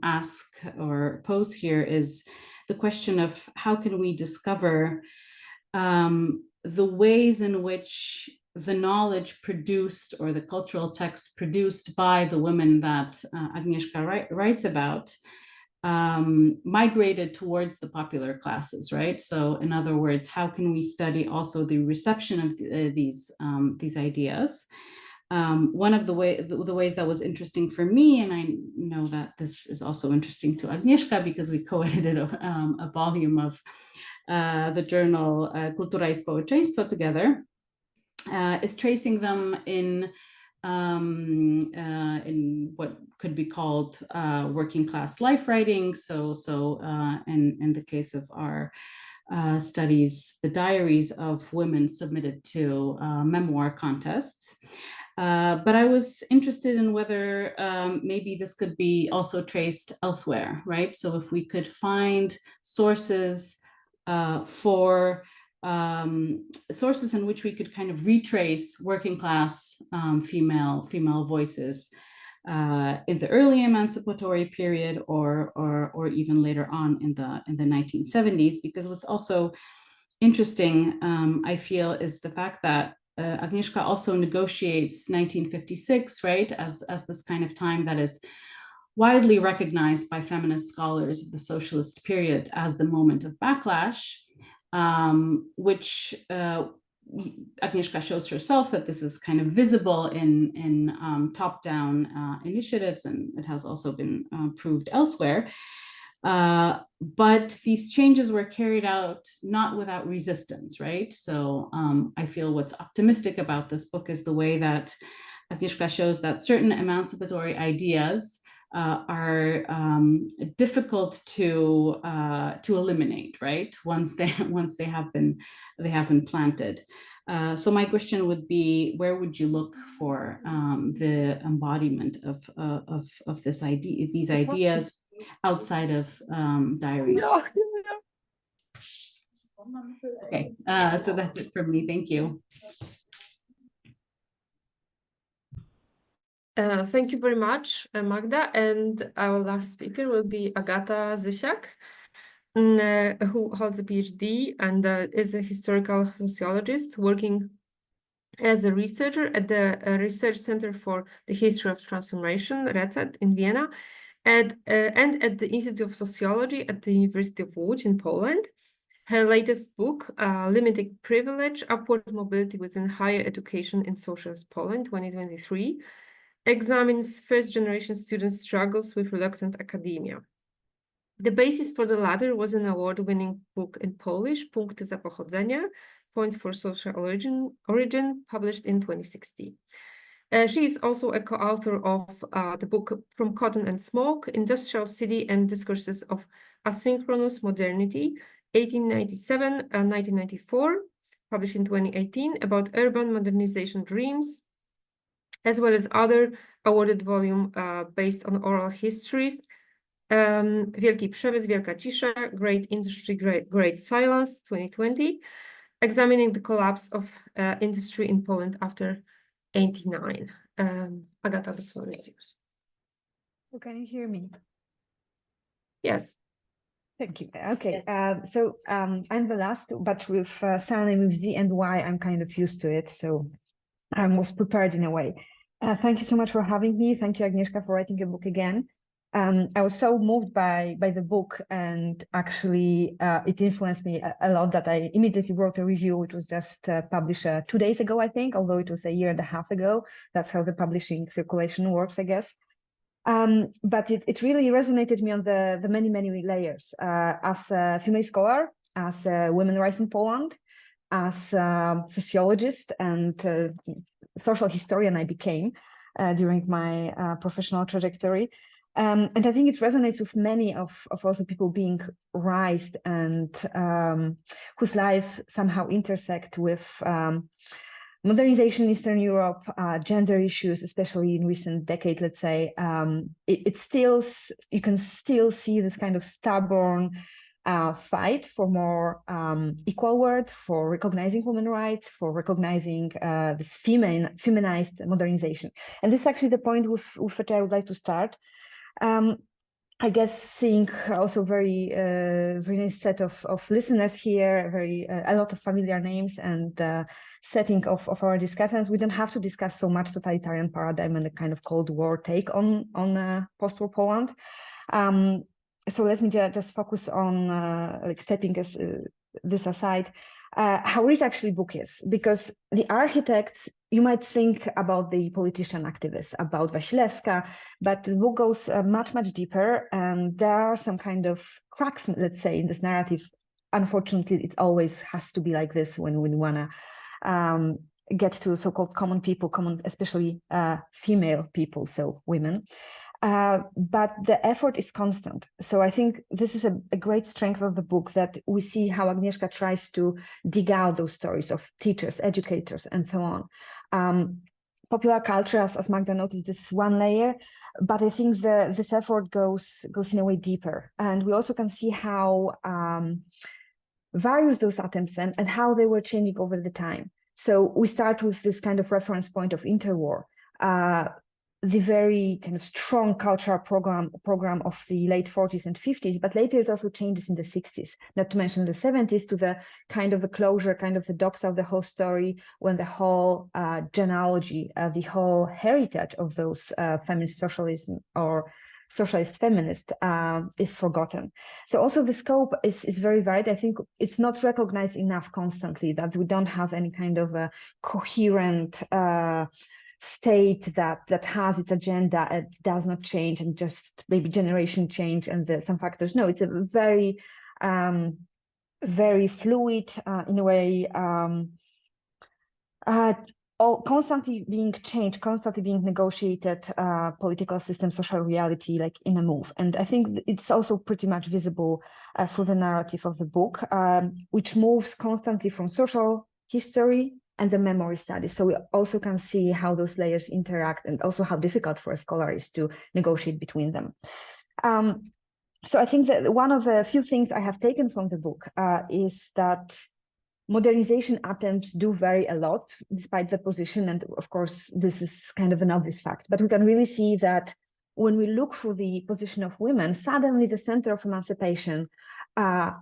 ask or pose here is the question of how can we discover the ways in which the knowledge produced or the cultural texts produced by the women that Agnieszka writes about migrated towards the popular classes, right? So in other words, how can we study also the reception of these ideas? One of the ways that was interesting for me, and I know that this is also interesting to Agnieszka because we co-edited a volume of the journal Kultura i Społeczeństwo together, is tracing them in in what could be called working class life writing. So in the case of our studies, the diaries of women submitted to memoir contests. But I was interested in whether maybe this could be also traced elsewhere, right? So if we could find sources for sources in which we could kind of retrace working class female voices in the early emancipatory period, or even later on in the 1970s. Because what's also interesting, I feel, is the fact that Agnieszka also negotiates 1956, right, as this kind of time that is widely recognized by feminist scholars of the socialist period as the moment of backlash, which Agnieszka shows herself that this is kind of visible in top-down initiatives, and it has also been proved elsewhere. But these changes were carried out not without resistance, right? So I feel what's optimistic about this book is the way that Agnieszka shows that certain emancipatory ideas are difficult to eliminate, right? Once they have been planted. So my question would be, where would you look for the embodiment of this idea, these ideas outside of diaries? Okay, so that's it from me. Thank you. Thank you very much, Magda. And our last speaker will be Agata Zysiak, who holds a PhD and is a historical sociologist working as a researcher at the Research Center for the History of Transformation, RECET, in Vienna, and at the Institute of Sociology at the University of Łódź in Poland. Her latest book, Limiting Privilege, Upward Mobility Within Higher Education in Socialist Poland, 2023, examines first-generation students' struggles with reluctant academia. The basis for the latter was an award-winning book in Polish, Punkty za pochodzenie, Points for Social Origin, published in 2016. She is also a co-author of the book From Cotton and Smoke, Industrial City and Discourses of Asynchronous Modernity, 1897-1994, published in 2018, about urban modernization dreams, as well as other awarded volume based on oral histories, Wielki Przemysł, Wielka Cisza, Great Industry, Great Silence, 2020, examining the collapse of industry in Poland after 89. Agata, the floor is yours. Oh, can you hear me? Yes. Thank you. Okay, Yes. so I'm the last, but with surname with Z and Y, I'm kind of used to it, so I was prepared in a way. Thank you so much for having me. Thank you, Agnieszka, for writing a book again. I was so moved by the book, and actually it influenced me a lot that I immediately wrote a review. It was just published 2 days ago, I think, although it was a year and a half ago. That's how the publishing circulation works, I guess. But it really resonated me on the many layers. As a female scholar, as a women's rights in Poland, as a sociologist and social historian I became during my professional trajectory. And I think it resonates with many of also people being raised and whose lives somehow intersect with modernization in Eastern Europe, gender issues, especially in recent decade, let's say. It's still, you can still see this kind of stubborn fight for more equal worth, for recognizing women's rights, for recognizing this feminized modernization. And this is actually the point with which I would like to start. I guess seeing also very nice set of listeners here, a lot of familiar names, and setting of our discussions. We don't have to discuss so much totalitarian paradigm and the kind of Cold War take on post-war Poland. So let me just focus on like stepping this aside, how rich actually book is, because the architects, you might think about the politician activists, about Wasilewska, but the book goes much deeper, and there are some kind of cracks, let's say, in this narrative. Unfortunately, it always has to be like this when we want to get to so-called common people, especially female people, so women. But the effort is constant. So I think this is a great strength of the book, that we see how Agnieszka tries to dig out those stories of teachers, educators, and so on. Popular culture, as Magda noticed, this is one layer, but I think this effort goes in a way deeper. And we also can see how various those attempts and how they were changing over the time. So we start with this kind of reference point of interwar, the very kind of strong cultural program of the late 40s and 50s, but later it also changes in the 60s, not to mention the 70s, to the kind of a closure, kind of the doxa of the whole story, when the whole genealogy, the whole heritage of those feminist socialism or socialist feminist is forgotten. So also the scope is very varied. I think it's not recognized enough constantly, that we don't have any kind of a coherent state that has its agenda and does not change, and just maybe generation change and some factors. No, it's a very very fluid in a way, all constantly being changed, constantly being negotiated, political system, social reality, like in a move. And I think it's also pretty much visible through the narrative of the book, which moves constantly from social history and the memory studies. So we also can see how those layers interact, and also how difficult for a scholar is to negotiate between them. So I think that one of the few things I have taken from the book is that modernization attempts do vary a lot, despite the position. And of course, this is kind of an obvious fact, but we can really see that when we look for the position of women, suddenly the center of emancipation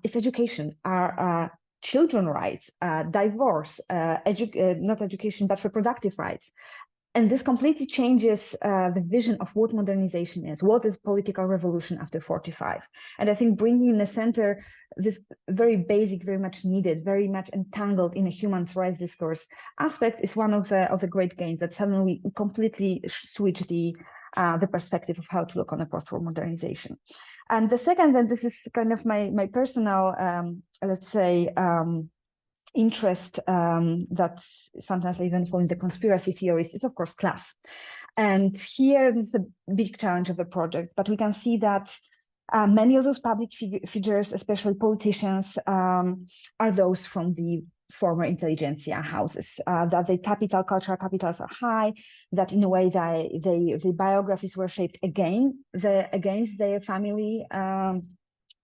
is education, children's rights, divorce, not education, but reproductive rights. And this completely changes the vision of what modernization is, what is political revolution after 45. And I think bringing in the center this very basic, very much needed, very much entangled in a human rights discourse aspect is one of the great gains, that suddenly we completely switch the perspective of how to look on a post-war modernization. And the second, and this is kind of my personal, let's say, interest that sometimes I even fall in the conspiracy theories, is of course class. And here this is a big challenge of the project, but we can see that many of those public figures, especially politicians, are those from the former intelligentsia houses, that the cultural capitals are high, that in a way the biographies were shaped against their family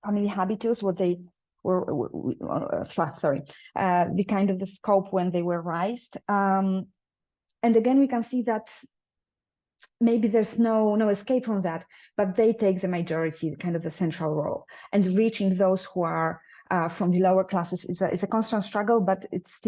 habitus, what they were, the kind of the scope when they were raised. And again, we can see that maybe there's no escape from that, but they take the majority, kind of the central role, and reaching those who are from the lower classes is a constant struggle, but it's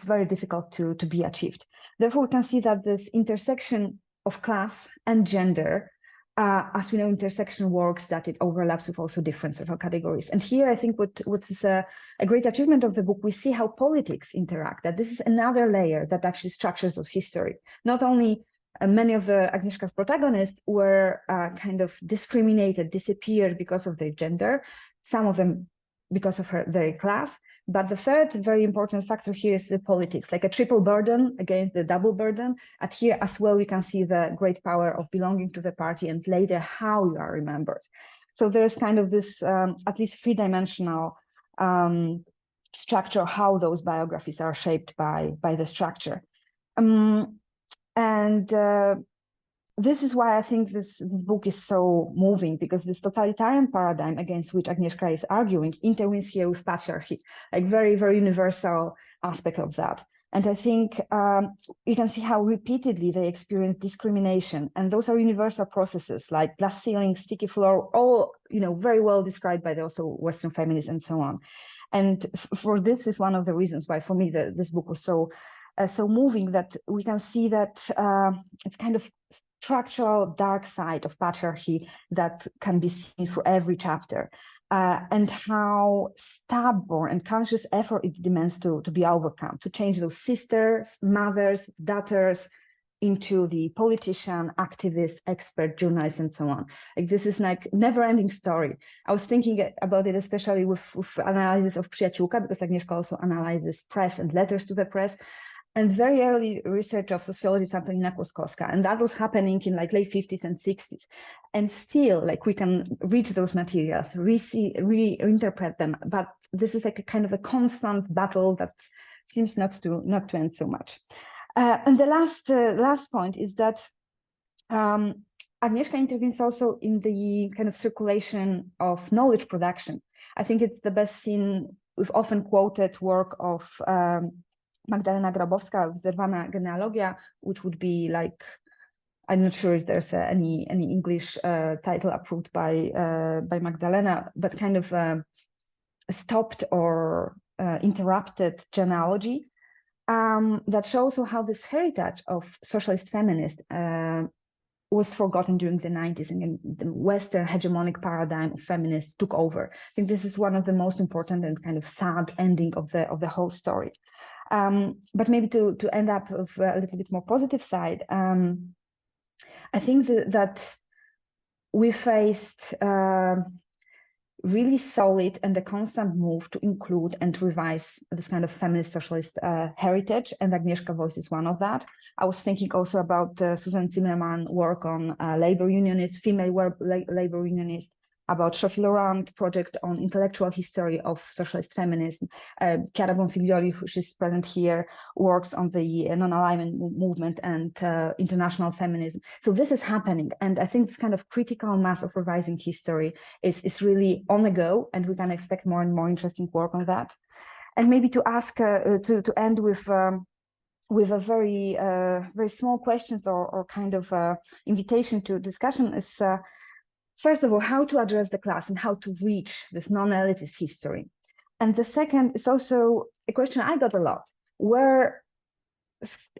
very difficult to be achieved. Therefore, we can see that this intersection of class and gender, as we know, intersection works, that it overlaps with also different social categories. And here, I think what is a great achievement of the book, we see how politics interact, that this is another layer that actually structures those history. Not only many of the Agnieszka's protagonists were kind of discriminated, disappeared because of their gender, some of them because of their class. But the third very important factor here is the politics, like a triple burden against the double burden. And here as well, we can see the great power of belonging to the party, and later how you are remembered. So there's kind of this at least three-dimensional structure, how those biographies are shaped by the structure. This is why I think this book is so moving, because this totalitarian paradigm against which Agnieszka is arguing intervenes here with patriarchy, like very, very universal aspect of that. And I think you can see how repeatedly they experience discrimination, and those are universal processes like glass ceilings, sticky floor, all very well described by the also Western feminists and so on. And for this is one of the reasons why, for me, this book was so moving, that we can see that it's kind of structural dark side of patriarchy that can be seen for every chapter, and how stubborn and conscious effort it demands to be overcome, to change those sisters, mothers, daughters into the politician, activist, expert, journalist, and so on. Like this is like never-ending story. I was thinking about it, especially with analysis of Przyjaciółka, because Agnieszka also analyzes press and letters to the press. and very early research of sociology sampling Kłoskowska, and that was happening in like late 50s and 60s. And still, like, we can reach those materials, reinterpret them, but this is like a kind of a constant battle that seems not to end so much. And the last point is that Agnieszka intervenes also in the kind of circulation of knowledge production. I think it's the best seen with often quoted work of Magdalena Grabowska, Zerwana Genealogia, which would be like, I'm not sure if there's any English title approved by Magdalena, but kind of stopped or interrupted genealogy that shows how this heritage of socialist feminists was forgotten during the 90s, and the Western hegemonic paradigm of feminists took over. I think this is one of the most important and kind of sad ending of the whole story. But maybe to end up with a little bit more positive side, I think that we faced really solid and a constant move to include and revise this kind of feminist socialist heritage, and Agnieszka voice is one of that. I was thinking also about Susan Zimmerman work on labor unionists, female labor unionists, about Sophie Laurent project on intellectual history of socialist feminism. Chiara Bonfiglioli, who is present here, works on the non-alignment movement and international feminism. So this is happening, and I think this kind of critical mass of revising history is really on the go, and we can expect more and more interesting work on that. And maybe to ask to end with a very small questions or kind of invitation to discussion is. First of all, how to address the class and how to reach this non-elitist history. And the second is also a question I got a lot: where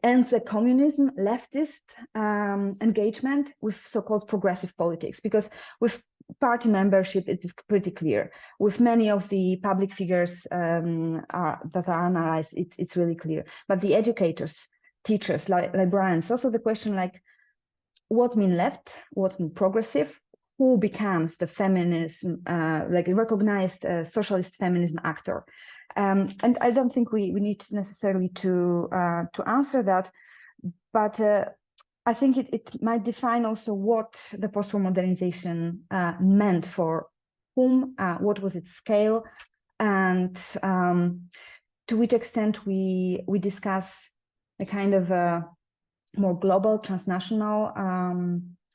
ends the communism, leftist engagement with so-called progressive politics? Because with party membership, it is pretty clear. With many of the public figures that are analyzed, it's really clear. But the educators, teachers, librarians, also the question like, what mean left, what mean progressive? Who becomes the feminism, like a recognized socialist feminism actor? And I don't think we need necessarily to answer that, but I think it might define also what the post-war modernization meant for whom, what was its scale, and to which extent we discuss a kind of a more global, transnational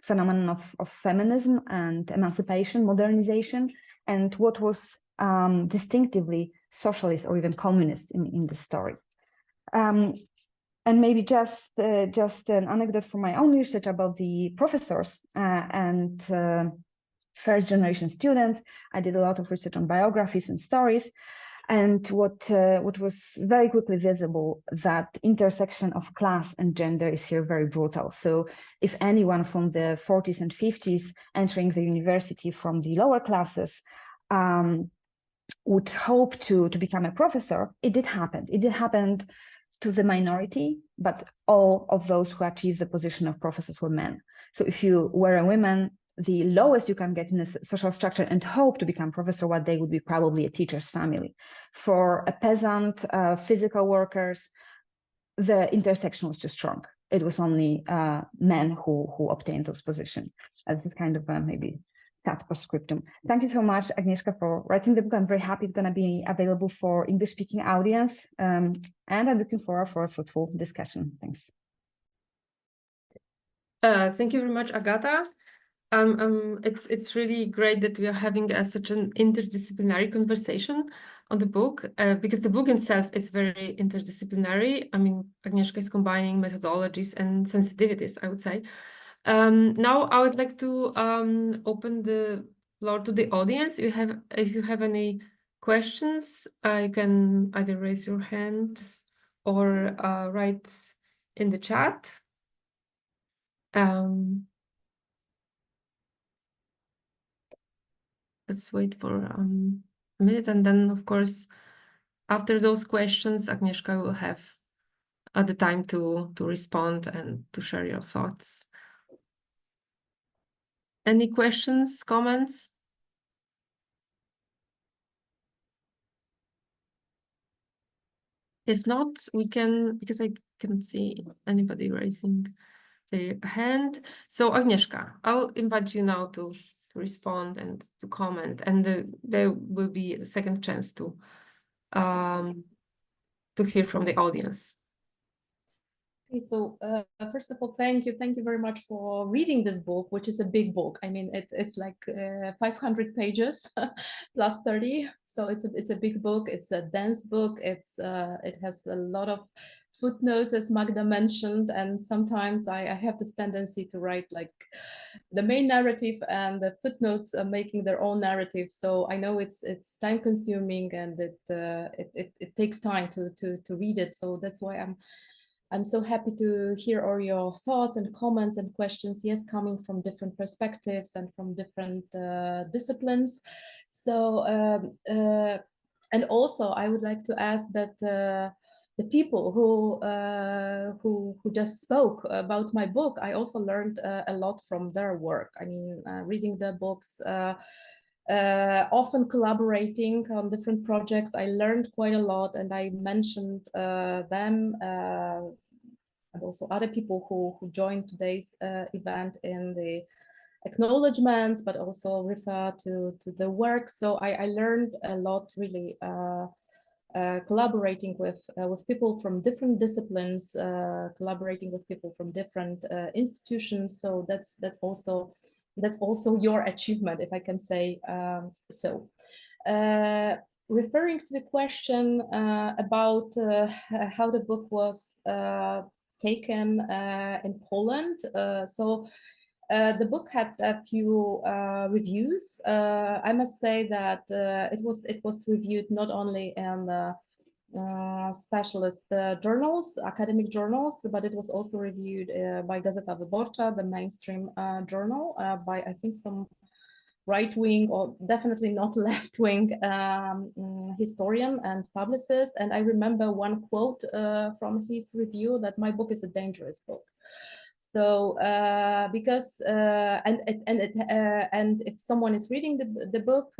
phenomenon of feminism and emancipation, modernization, and what was distinctively socialist or even communist in the story. And maybe just an anecdote from my own research about the professors and first generation students. I did a lot of research on biographies and stories. And what was very quickly visible, that intersection of class and gender is here very brutal. So if anyone from the 40s and 50s entering the university from the lower classes would hope to become a professor, it did happen. It did happen to the minority, but all of those who achieved the position of professors were men. So if you were a woman, the lowest you can get in a social structure and hope to become professor one day would be probably a teacher's family. For a peasant, physical workers, the intersection was too strong. It was only men who obtained those positions. This is kind of maybe sad postscriptum. Thank you so much, Agnieszka, for writing the book. I'm very happy it's going to be available for English-speaking audience, and I'm looking forward for a fruitful discussion. Thanks. Thank you very much, Agata. It's really great that we are having such an interdisciplinary conversation on the book, because the book itself is very interdisciplinary. I mean, Agnieszka is combining methodologies and sensitivities, I would say. Now I would like to open the floor to the audience. If you have any questions, you can either raise your hand or write in the chat. Let's wait for a minute, and then, of course, after those questions, Agnieszka will have the time to respond and to share your thoughts. Any questions, comments? If not, we can, because I can't see anybody raising their hand. So Agnieszka, I'll invite you now to respond and to comment, and there will be a second chance to hear from the audience. Okay, so first of all, thank you very much for reading this book, which is a big book. I mean, it's like 500 pages plus 30, so it's a big book. It's a dense book. It has a lot of footnotes, as Magda mentioned, and sometimes I have this tendency to write like the main narrative and the footnotes are making their own narrative. So I know it's time consuming, and it takes time to read it. So that's why I'm so happy to hear all your thoughts and comments and questions, yes, coming from different perspectives and from different disciplines. So, and also I would like to ask that the people who just spoke about my book, I also learned a lot from their work. I mean, reading the books, often collaborating on different projects, I learned quite a lot, and I mentioned them and also other people who joined today's event in the acknowledgements, but also refer to the work. So I learned a lot, really, collaborating with people from different disciplines, collaborating with people from different institutions. So that's also your achievement, if I can say so. Referring to the question about how the book was taken in Poland, so the book had a few reviews. I must say that it was reviewed not only in the specialist journals, academic journals, but it was also reviewed by Gazeta Wyborcza, the mainstream journal, by I think some right-wing or definitely not left-wing historian and publicist. And I remember one quote from his review that my book is a dangerous book. So because and if someone is reading the book,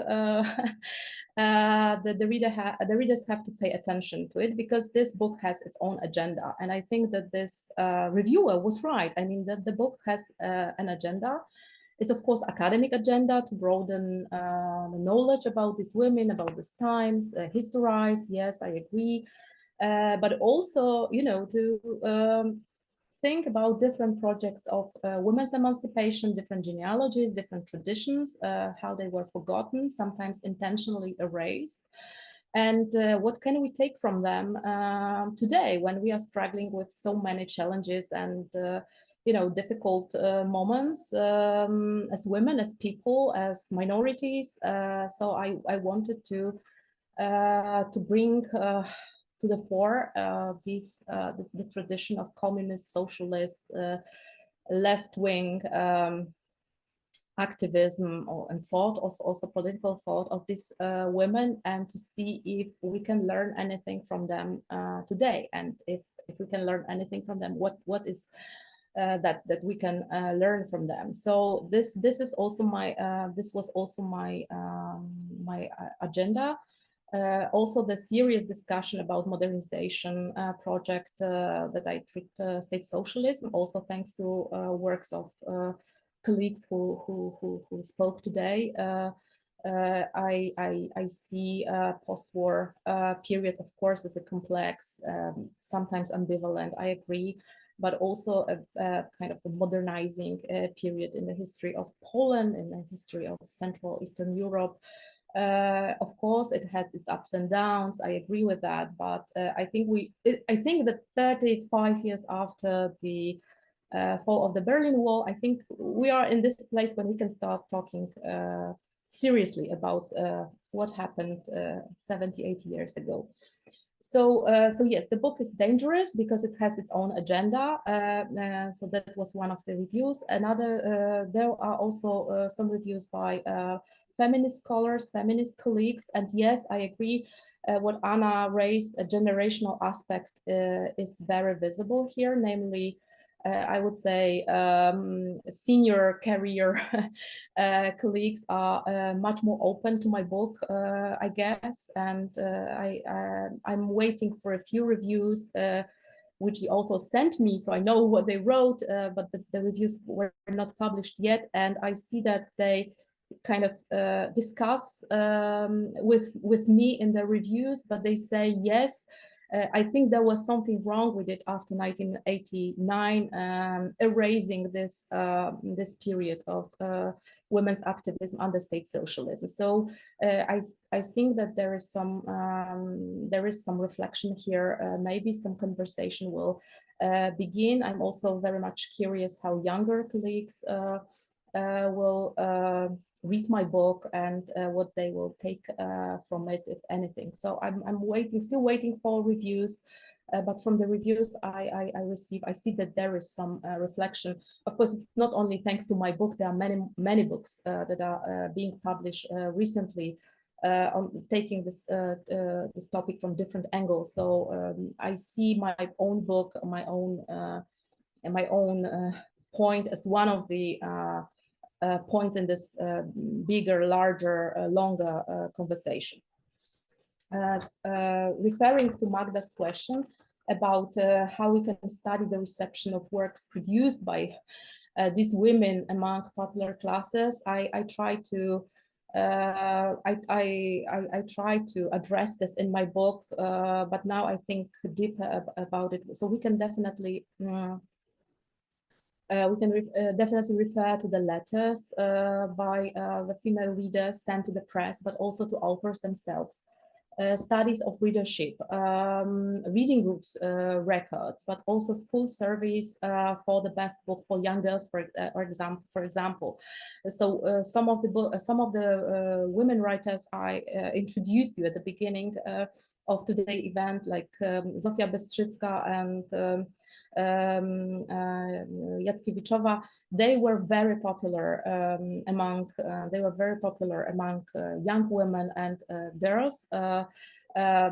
the readers have to pay attention to it, because this book has its own agenda. And I think that this reviewer was right. I mean, that the book has an agenda. It's of course academic agenda to broaden the knowledge about these women, about these times, historize. Yes, I agree, but also, you know, to think about different projects of women's emancipation, different genealogies, different traditions, how they were forgotten, sometimes intentionally erased. And what can we take from them today, when we are struggling with so many challenges and you know, difficult moments as women, as people, as minorities. So I wanted to bring to the fore the tradition of communist, socialist, left-wing activism and thought, also political thought of these women, and to see if we can learn anything from them today, and if we can learn anything from them, what is that we can learn from them. So this is also my this was also my my agenda. Also the serious discussion about modernization project that I treat state socialism, also thanks to works of colleagues who spoke today. I see post-war period, of course, as a complex, sometimes ambivalent, I agree, but also a kind of the modernizing period in the history of Poland, in the history of Central Eastern Europe. Of course, it has its ups and downs. I agree with that, but I think that 35 years after the fall of the Berlin Wall, I think we are in this place when we can start talking seriously about what happened 70, 80 years ago. So, so yes, the book is dangerous because it has its own agenda. So that was one of the reviews. Another, there are also some reviews by feminist scholars, feminist colleagues. And yes, I agree, what Anna raised, a generational aspect is very visible here, namely, I would say senior career colleagues are much more open to my book, I guess, and I'm waiting for a few reviews which the author sent me, so I know what they wrote, but the reviews were not published yet, and I see that they kind of discuss with me in the reviews, but they say yes. I think there was something wrong with it after 1989, erasing this this period of women's activism under state socialism. So I think that there is some reflection here. Maybe some conversation will begin. I'm also very much curious how younger colleagues will read my book and what they will take from it, if anything. So I'm still waiting for reviews, but from the reviews I receive, I see that there is some reflection. Of course, it's not only thanks to my book. There are many books that are being published recently on taking this this topic from different angles. So I see my own book, my own point as one of the points in this bigger, larger, longer conversation. Referring to Magda's question about how we can study the reception of works produced by these women among popular classes, I try to try to address this in my book, but now I think deeper about it. So we can definitely definitely refer to the letters by the female readers sent to the press, but also to authors themselves. Studies of readership, reading groups records, but also school surveys for the best book for young girls, for example. So some of the women writers I introduced you at the beginning of today's event, like Zofia Bystrzycka and Jackiewiczowa, they were very popular among young women and girls.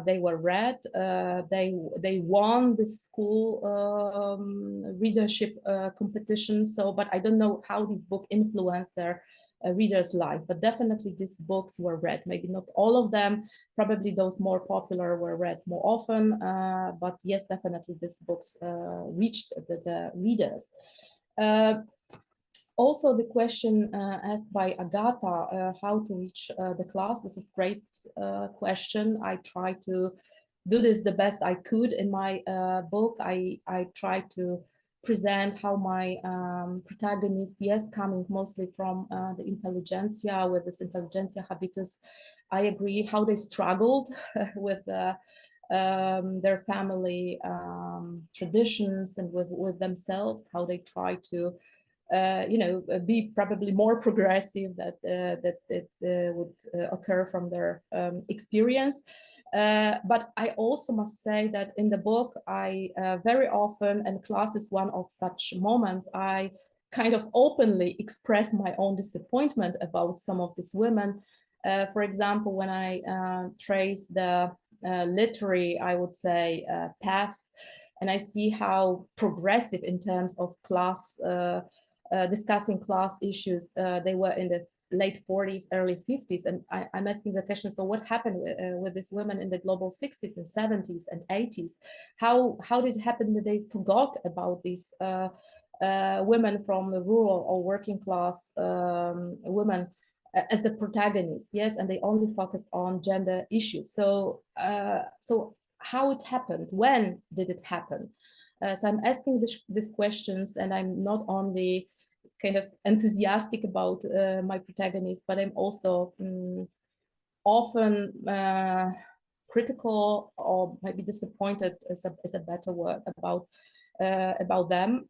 They were read. They won the school readership competition. So, but I don't know how this book influenced their readers' life, but definitely these books were read. Maybe not all of them. Probably those more popular were read more often. But yes, definitely these books reached the readers. Also, the question asked by Agata, how to reach the class. This is a great question. I try to do this the best I could in my book. I try to present how my protagonists, yes, coming mostly from the intelligentsia, with this intelligentsia habitus, I agree, how they struggled with their family traditions and with themselves, how they try to be probably more progressive that would occur from their experience. But I also must say that in the book, I very often, and class is one of such moments, I kind of openly express my own disappointment about some of these women. For example, when I trace the literary, I would say, paths, and I see how progressive in terms of class, discussing class issues, they were in the late 40s, early 50s. And I'm asking the question, so what happened with these women in the global 60s and 70s and 80s? How did it happen that they forgot about these women from the rural or working class women as the protagonists? Yes, and they only focus on gender issues. So, so how it happened? When did it happen? So I'm asking these questions, and I'm not only kind of enthusiastic about my protagonists, but I'm also often critical, or maybe disappointed is a better word, about them.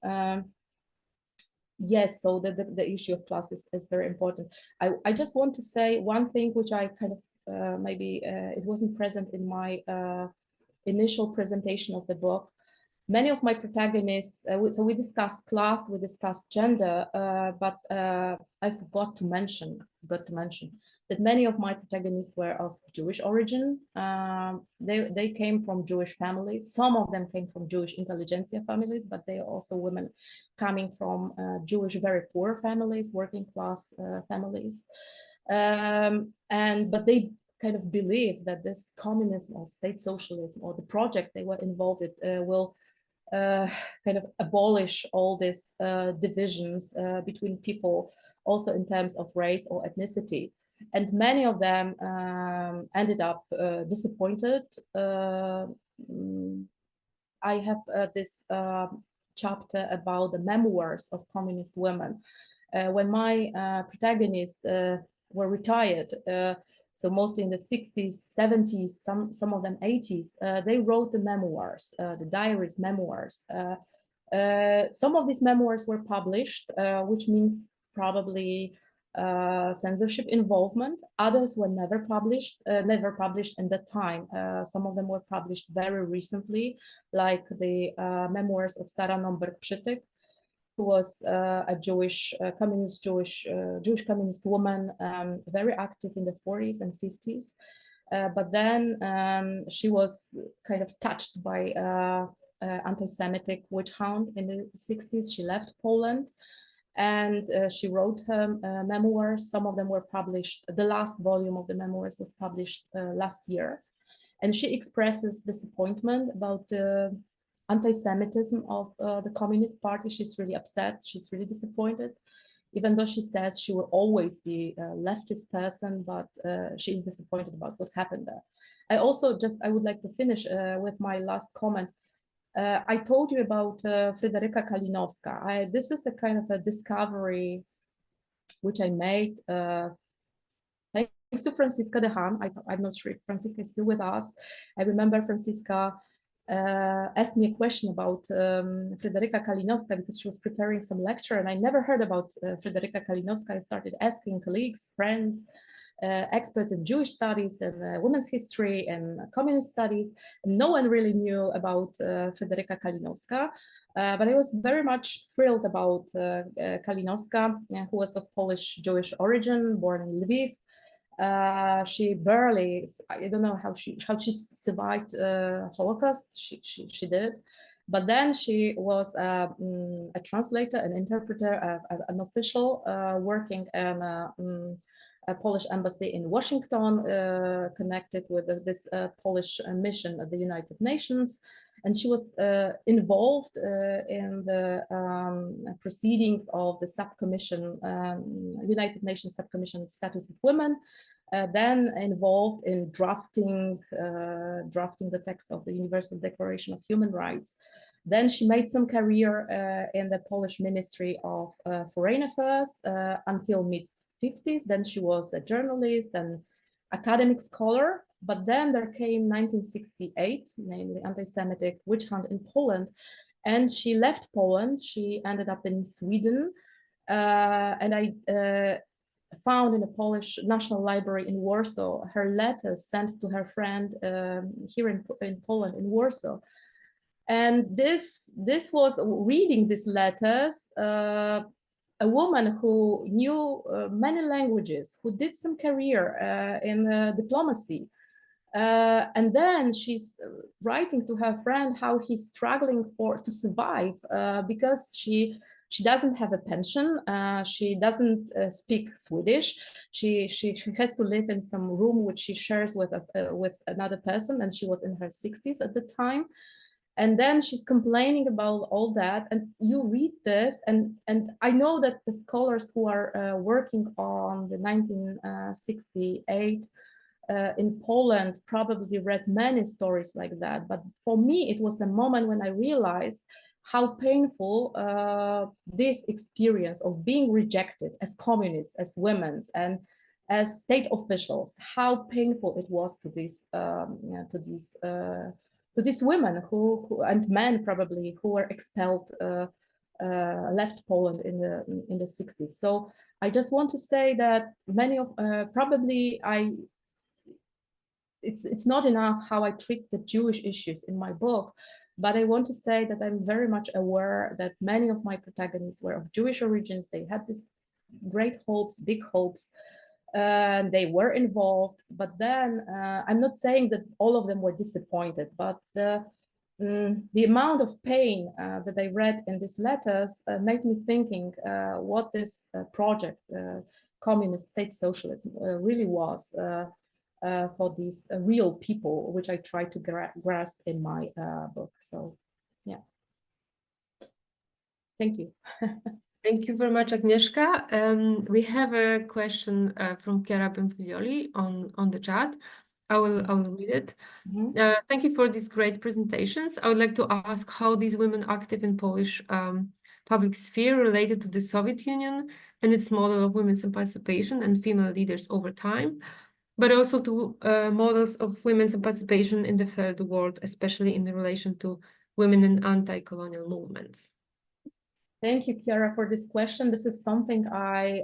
Yes, so the issue of class is very important. I just want to say one thing which I kind of maybe it wasn't present in my initial presentation of the book. Many of my protagonists, so we discussed class, we discussed gender, but I forgot to mention that many of my protagonists were of Jewish origin. They came from Jewish families. Some of them came from Jewish intelligentsia families, but they are also women coming from Jewish very poor families, working class families. But they kind of believe that this communism or state socialism or the project they were involved in will kind of abolish all these divisions between people, also in terms of race or ethnicity. And many of them ended up disappointed. I have this chapter about the memoirs of communist women. When my protagonists were retired, so mostly in the 60s, 70s, some of them 80s, they wrote the memoirs, the diaries, memoirs. Some of these memoirs were published, which means probably censorship involvement. Others were never published in that time. Some of them were published very recently, like the memoirs of Sarah Nomberg-Przytyk, who was a Jewish communist communist woman, very active in the 40s and 50s. But then she was kind of touched by anti-Semitic witch hunt in the 60s. She left Poland, and she wrote her memoirs. Some of them were published. The last volume of the memoirs was published last year. And she expresses disappointment about the anti-Semitism of the Communist Party. She's really upset. She's really disappointed, even though she says she will always be a leftist person, but she is disappointed about what happened there. I would like to finish with my last comment. I told you about Fryderyka Kalinowska. This is a kind of a discovery which I made thanks to Franziska de Haan. I'm not sure if Franziska is still with us. I remember Franziska asked me a question about Fryderyka Kalinowska because she was preparing some lecture, and I never heard about Fryderyka Kalinowska. I started asking colleagues, friends, experts in Jewish studies and women's history and communist studies. And no one really knew about Fryderyka Kalinowska. But I was very much thrilled about Kalinowska, who was of Polish Jewish origin, born in Lviv. She barely, I don't know how she survived Holocaust. She did, but then she was a translator, an interpreter, an official working in a Polish embassy in Washington, connected with this Polish mission at the United Nations. And she was involved in the proceedings of the subcommission, United Nations Subcommission Status of Women, then involved in drafting the text of the Universal Declaration of Human Rights. Then she made some career in the Polish Ministry of Foreign Affairs until mid-50s. Then she was a journalist and academic scholar. But then there came 1968, namely anti-Semitic witch hunt in Poland, and she left Poland. She ended up in Sweden, and I found in the Polish National Library in Warsaw her letters sent to her friend here in Poland, in Warsaw. And this was, reading these letters, a woman who knew many languages, who did some career in diplomacy. And then she's writing to her friend how he's struggling to survive because she doesn't have a pension. She doesn't speak Swedish. She has to live in some room which she shares with another person, and she was in her 60s at the time. And then she's complaining about all that, and you read this, and I know that the scholars who are working on the 1968 in Poland probably read many stories like that. But for me, it was a moment when I realized how painful this experience of being rejected as communists, as women, and as state officials, how painful it was to these women who and men probably who were expelled, left Poland in the 60s. So I just want to say that many of it's not enough how I treat the Jewish issues in my book, but I want to say that I'm very much aware that many of my protagonists were of Jewish origins. They had these great hopes, big hopes, they were involved. But then I'm not saying that all of them were disappointed, but the amount of pain that I read in these letters made me thinking what this project, communist state socialism, really was. For these real people, which I try to grasp in my book. So, yeah. Thank you. Thank you very much, Agnieszka. We have a question from Chiara Pemfiglioli on the chat. I will read it. Thank you for these great presentations. I would like to ask how these women active in Polish public sphere related to the Soviet Union and its model of women's emancipation and female leaders over time, but also to models of women's emancipation in the third world, especially in relation to women in anti-colonial movements. Thank you, Chiara, for this question. This is something I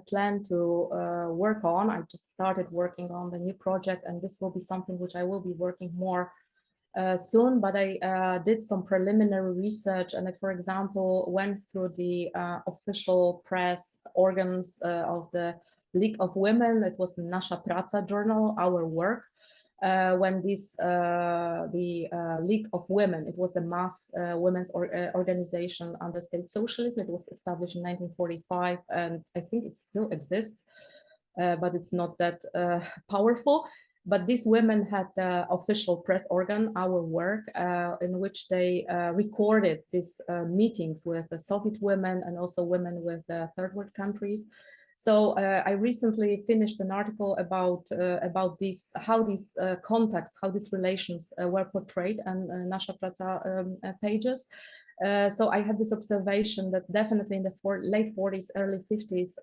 plan to work on. I just started working on the new project, and this will be something which I will be working more soon. But I did some preliminary research, and I, for example, went through the official press organs of the League of Women. It was Nasza Praca journal, Our Work. When the League of Women, it was a mass women's organization under state socialism. It was established in 1945, and I think it still exists, but it's not that powerful. But these women had the official press organ, Our Work, in which they recorded these meetings with the Soviet women and also women with the third world countries. So I recently finished an article about this, how these contacts, how these relations were portrayed on Nasza Praca pages. So I had this observation that definitely in the late 40s, early 50s,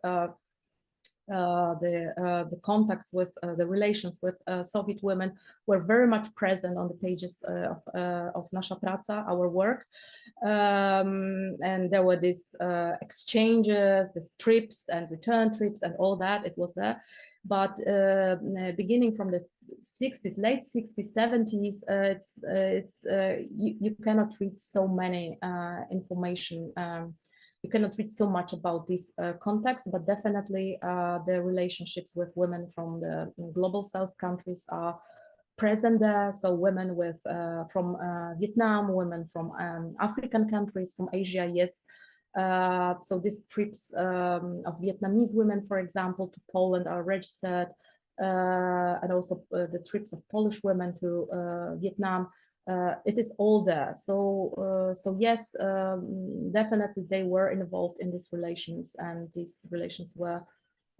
the contacts with the relations with Soviet women were very much present on the pages of Nasza Praca, Our Work, and there were these exchanges, these trips and return trips and all that. It was there, but beginning from the 60s, late 60s, 70s, you cannot read so many information. You cannot read so much about this context, but definitely the relationships with women from the global South countries are present there. So women from Vietnam, women from African countries, from Asia, yes. So these trips of Vietnamese women, for example, to Poland are registered, and also the trips of Polish women to Vietnam. It is all there. So yes, definitely they were involved in these relations, and these relations were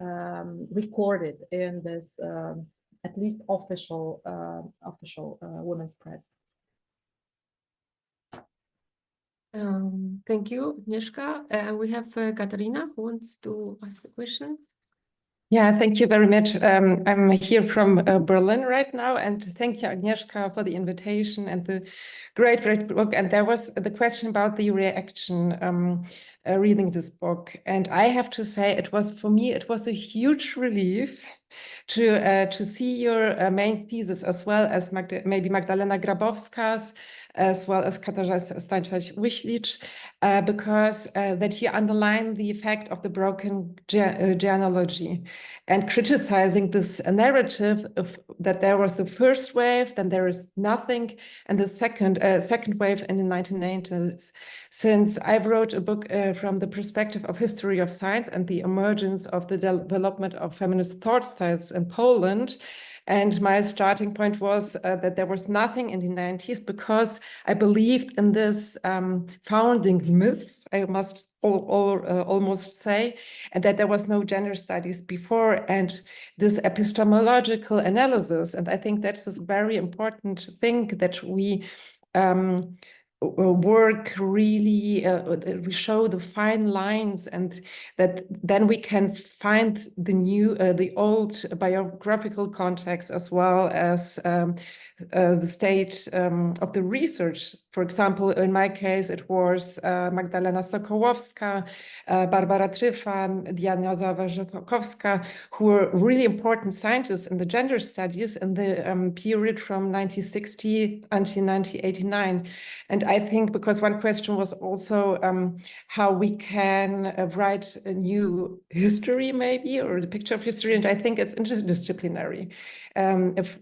recorded in this at least official women's press. Thank you, Agnieszka. We have Katarina who wants to ask a question. Yeah, thank you very much. I'm here from Berlin right now, and thank you, Agnieszka, for the invitation and the great book. And there was the question about the reaction reading this book. And I have to say, for me, it was a huge relief to see your main thesis, as well as maybe Magdalena Grabowska's, as well as Katarzyna Stańczak-Wiślicz, because that you underline the effect of the broken genealogy and criticizing this narrative of that there was the first wave, then there is nothing, and the second wave in the 1990s. Since I wrote a book from the perspective of history of science and the emergence of the development of feminist thought styles in Poland, and my starting point was that there was nothing in the 90s, because I believed in this founding myths, I must almost say, and that there was no gender studies before, and this epistemological analysis. And I think that's a very important thing, that we work really, we show the fine lines, and that then we can find the old biographical context, as well as the state of the research. For example, in my case, it was Magdalena Sokołowska, Barbara Tryfan, Diana Zawarzykowska, who were really important scientists in the gender studies in the period from 1960 until 1989. And I think, because one question was also how we can write a new history, maybe, or the picture of history, and I think it's interdisciplinary. If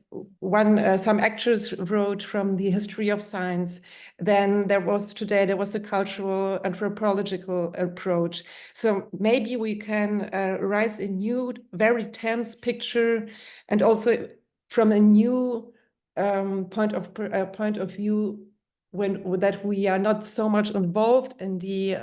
some actors wrote from the history of science, then there was a cultural anthropological approach. So maybe we can raise a new, very tense picture, and also from a new point of view, that we are not so much involved in the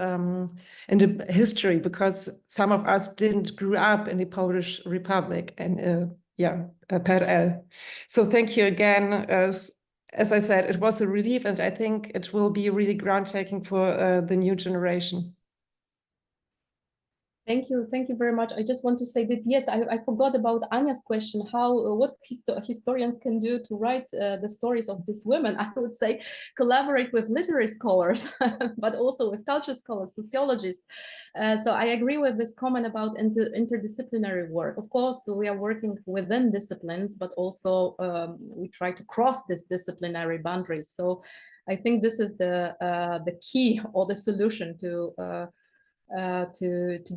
history, because some of us didn't grow up in the Polish Republic and PRL. So thank you again. As I said, it was a relief, and I think it will be really groundbreaking for the new generation. Thank you very much. I just want to say that, yes, I forgot about Anya's question, what historians can do to write the stories of these women. I would say collaborate with literary scholars, but also with culture scholars, sociologists. So I agree with this comment about interdisciplinary work. Of course, we are working within disciplines, but also we try to cross these disciplinary boundaries. So I think this is the key or the solution to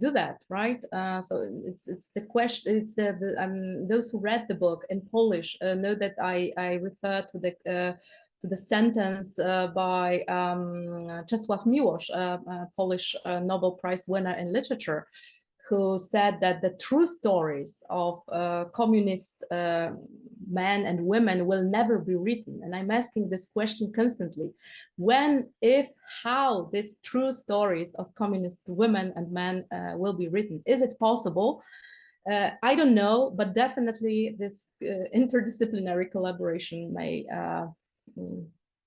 do that, right? So it's the question. It's those who read the book in Polish know that I refer to the sentence by Czesław Miłosz, a Polish Nobel Prize winner in literature, who said that the true stories of communist men and women will never be written. And I'm asking this question constantly: when, if, how these true stories of communist women and men will be written? Is it possible? I don't know, but definitely this interdisciplinary collaboration may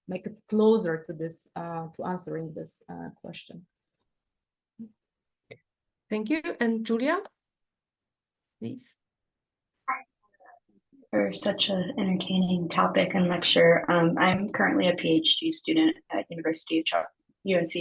make us closer to this, to answering this question. Thank you. And Julia, please. For such an entertaining topic and lecture. I'm currently a PhD student at University of UNC,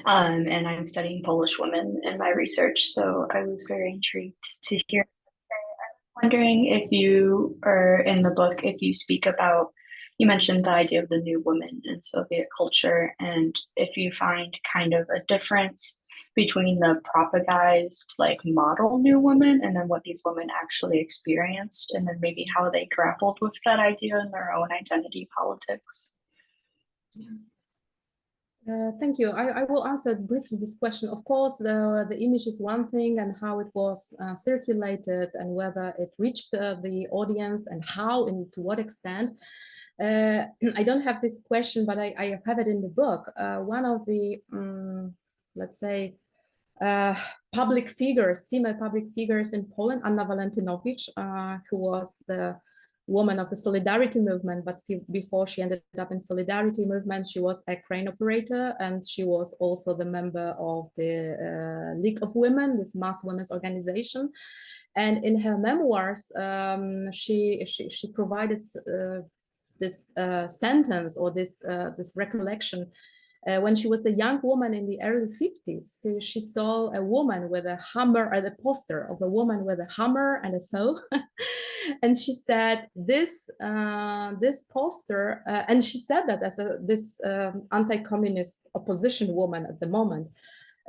and I'm studying Polish women in my research. So I was very intrigued to hear. I'm wondering if you, or in the book, if you speak about, you mentioned the idea of the new woman in Soviet culture, and if you find kind of a difference between the propagandized like model new woman and then what these women actually experienced, and then maybe how they grappled with that idea in their own identity politics. Thank you. I will answer briefly this question. Of course, the image is one thing, and how it was circulated and whether it reached the audience and how and to what extent. I don't have this question, but I have it in the book. One of the, let's say, public figures, female public figures in Poland, Anna Walentynowicz, who was the woman of the Solidarity movement, but before she ended up in Solidarity movement, she was a crane operator, and she was also the member of the League of Women, this mass women's organization. And in her memoirs, she provided this sentence or this recollection. When she was a young woman in the early 50s, she saw a woman with a hammer, a poster of a woman with a hammer and a saw. And she said, this poster, and she said that as this anti-communist opposition woman at the moment.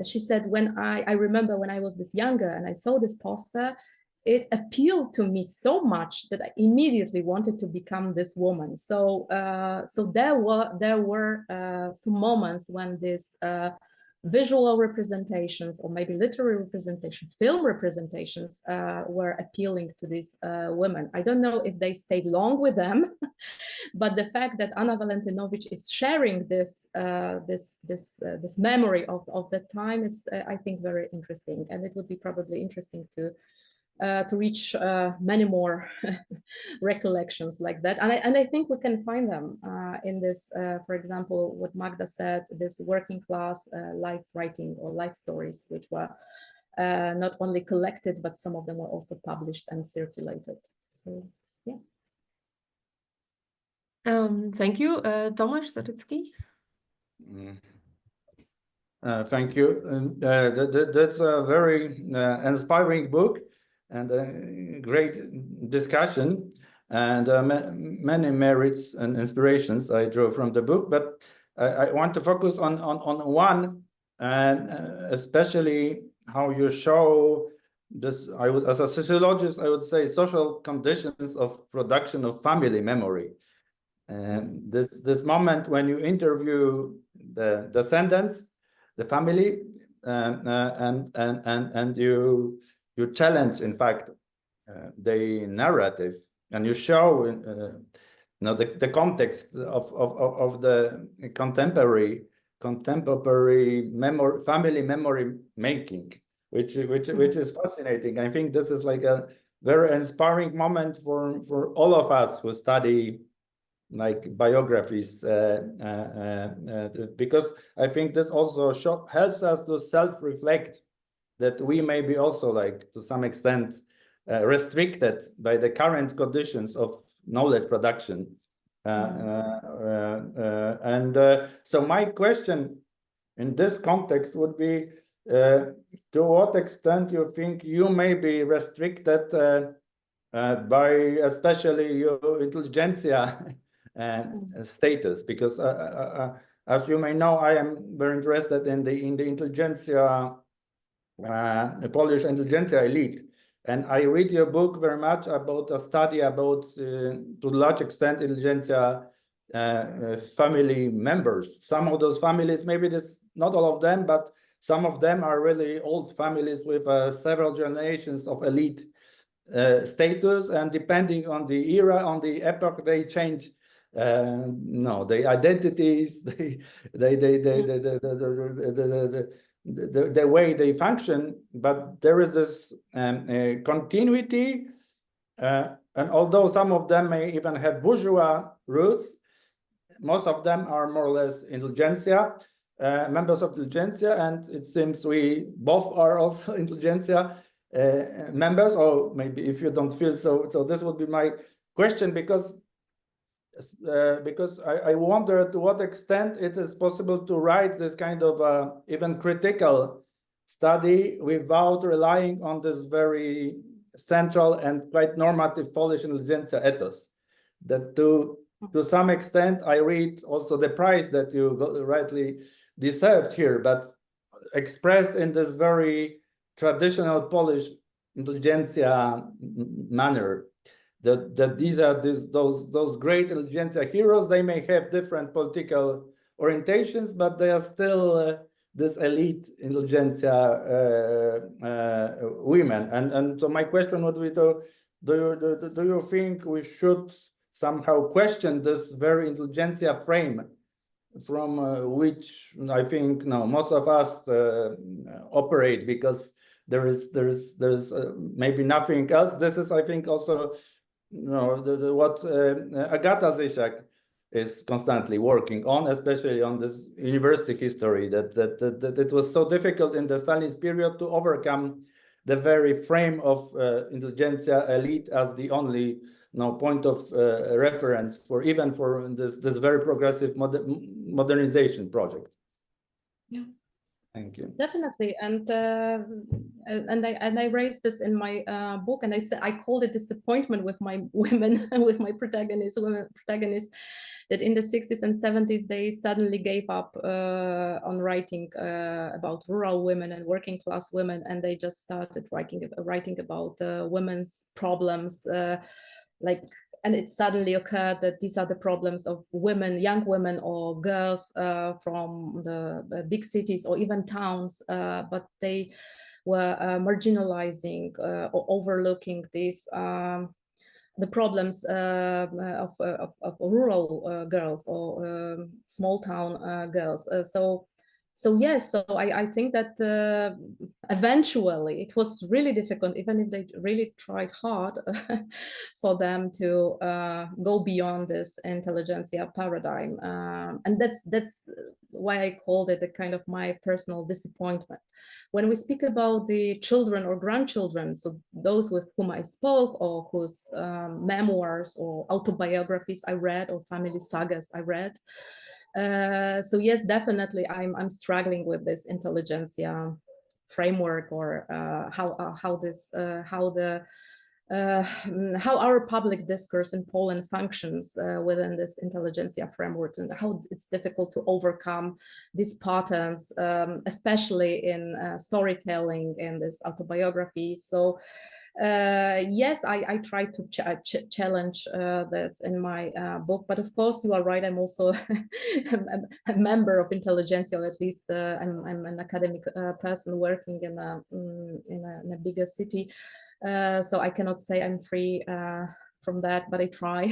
She said, when I remember when I was this younger and I saw this poster, it appealed to me so much that I immediately wanted to become this woman. So there were some moments when this visual representations, or maybe literary representation, film representations, were appealing to these women. I don't know if they stayed long with them, but the fact that Anna Walentynowicz is sharing this this memory of that time is, I think, very interesting, and it would be probably interesting to reach many more recollections like that. And I think we can find them in this, for example, what Magda said, this working class life writing or life stories, which were not only collected, but some of them were also published and circulated. So, yeah. Thank you. Tomasz Zarycki. Thank you. That's a very inspiring book and a great discussion, and many merits and inspirations I drew from the book. But I want to focus on one, and especially how you show this. As a sociologist, I would say social conditions of production of family memory. And this moment when you interview the descendants, the family, and you challenge, in fact, the narrative, and you show the context of the contemporary memory, family memory making, which is fascinating. I think this is like a very inspiring moment for all of us who study like biographies, because I think this also helps us to self-reflect that we may be also, like, to some extent restricted by the current conditions of knowledge production. So my question in this context would be, to what extent you think you may be restricted by especially your intelligentsia status? Because as you may know, I am very interested in the intelligentsia, Polish intelligentsia elite. And I read your book very much about a study about, to a large extent, intelligentsia family members. Some of those families, maybe this, not all of them, but some of them are really old families with several generations of elite status, and depending on the era, on the epoch, they change the identities, the way they function, but there is this continuity, and although some of them may even have bourgeois roots, most of them are more or less intelligentsia, members of intelligentsia, and it seems we both are also intelligentsia members, or maybe if you don't feel so. So this would be my question, because I wonder to what extent it is possible to write this kind of even critical study without relying on this very central and quite normative Polish intelligentsia ethos. That to some extent, I read also the prize that you rightly deserved here, but expressed in this very traditional Polish intelligentsia manner. That these are those great intelligentsia heroes. They may have different political orientations, but they are still this elite intelligentsia women. And so my question would be, do you think we should somehow question this very intelligentsia frame from which I think most of us operate, because there's maybe nothing else. This is, I think, also what Agata Zysiak is constantly working on, especially on this university history, that it was so difficult in the Stalinist period to overcome the very frame of intelligentsia elite as the only point of reference for even for this very progressive modernization project. Yeah. Thank you. Definitely, and I raised this in my book, and I called it disappointment with my women, with my protagonists, that in the 60s and 70s they suddenly gave up on writing about rural women and working class women, and they just started writing about women's problems, and it suddenly occurred that these are the problems of women, young women or girls from the big cities or even towns, but they were marginalizing or overlooking these the problems of rural girls or small town girls. So yes, so I think that eventually it was really difficult, even if they really tried hard for them to go beyond this intelligentsia paradigm. And that's why I called it a kind of my personal disappointment. When we speak about the children or grandchildren, so those with whom I spoke or whose memoirs or autobiographies I read or family sagas I read, so yes, definitely I'm struggling with this intelligentsia framework, or how our public discourse in Poland functions within this intelligentsia framework, and how it's difficult to overcome these patterns, especially in storytelling and this autobiography. So yes, I try to challenge this in my book, but of course you are right, I'm also a member of intelligentsia, or at least I'm an academic person working in a bigger city, so I cannot say I'm free from that, but I try.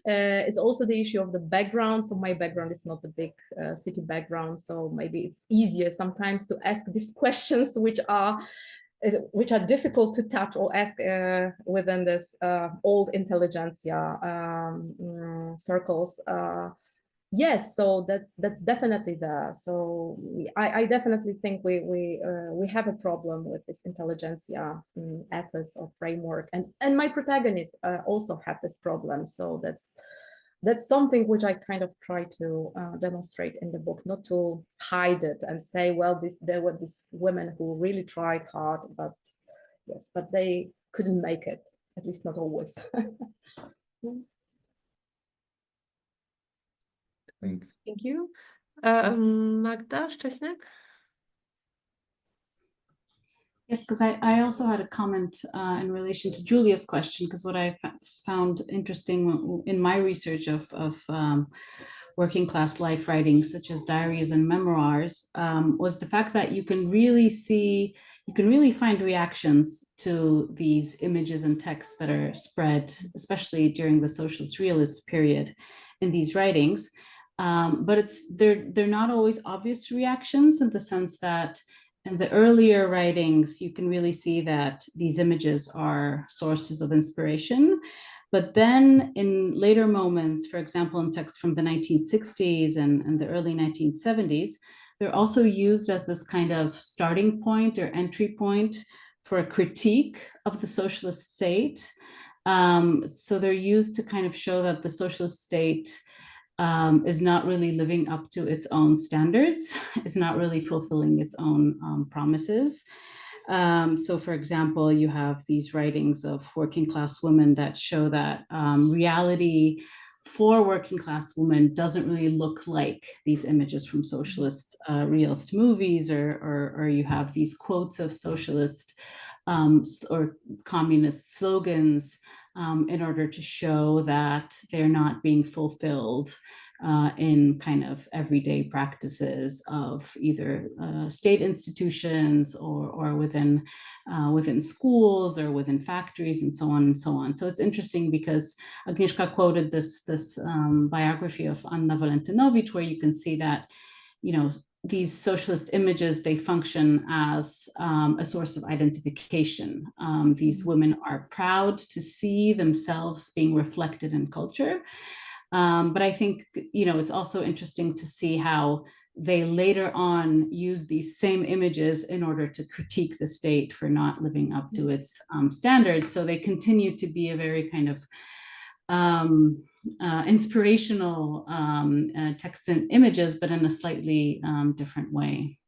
It's also the issue of the background. So my background is not a big city background, so maybe it's easier sometimes to ask these questions which are difficult to touch or ask within this old intelligentsia circles. Yes, so that's definitely there. So I definitely think we have a problem with this intelligentsia ethos or framework, and my protagonists also have this problem. So that's something which I kind of try to demonstrate in the book, not to hide it and say, well, there were these women who really tried hard, but yes, but they couldn't make it, at least not always. Thanks. Thank you. Magda Szczesniak? Yes, because I also had a comment in relation to Julia's question, because what I found interesting in my research of working class life writings, such as diaries and memoirs, was the fact that you can really find reactions to these images and texts that are spread, especially during the socialist realist period in these writings. But they're not always obvious reactions, in the sense that in the earlier writings, you can really see that these images are sources of inspiration. But then in later moments, for example, in texts from the 1960s and the early 1970s, they're also used as this kind of starting point or entry point for a critique of the socialist state. So they're used to kind of show that the socialist state is not really living up to its own standards, is not really fulfilling its own promises. So for example, you have these writings of working class women that show that reality for working class women doesn't really look like these images from socialist realist movies, or you have these quotes of socialist or communist slogans in order to show that they're not being fulfilled in kind of everyday practices of either state institutions or within schools or within factories and so on and so on. So it's interesting because Agnieszka quoted this biography of Anna Walentynovich, where you can see that, you know, these socialist images, they function as a source of identification. These women are proud to see themselves being reflected in culture. But I think, you know, it's also interesting to see how they later on use these same images in order to critique the state for not living up to its standards. So they continue to be a very kind of inspirational texts and images, but in a slightly different way.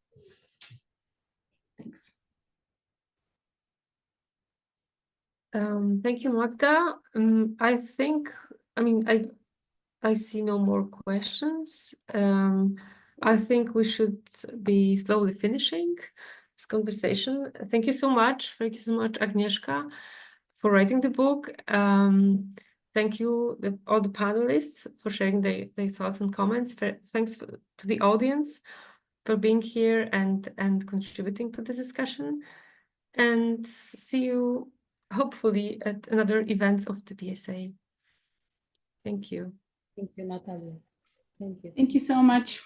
Thanks. Thank you, Magda. I think, I mean, I see no more questions. I think we should be slowly finishing this conversation. Thank you so much. Thank you so much, Agnieszka, for writing the book. Thank you, all the panelists, for sharing their thoughts and comments. Thanks to the audience for being here and contributing to this discussion. And see you, hopefully, at another events of the PSA. Thank you. Thank you, Natalia. Thank you. Thank you so much.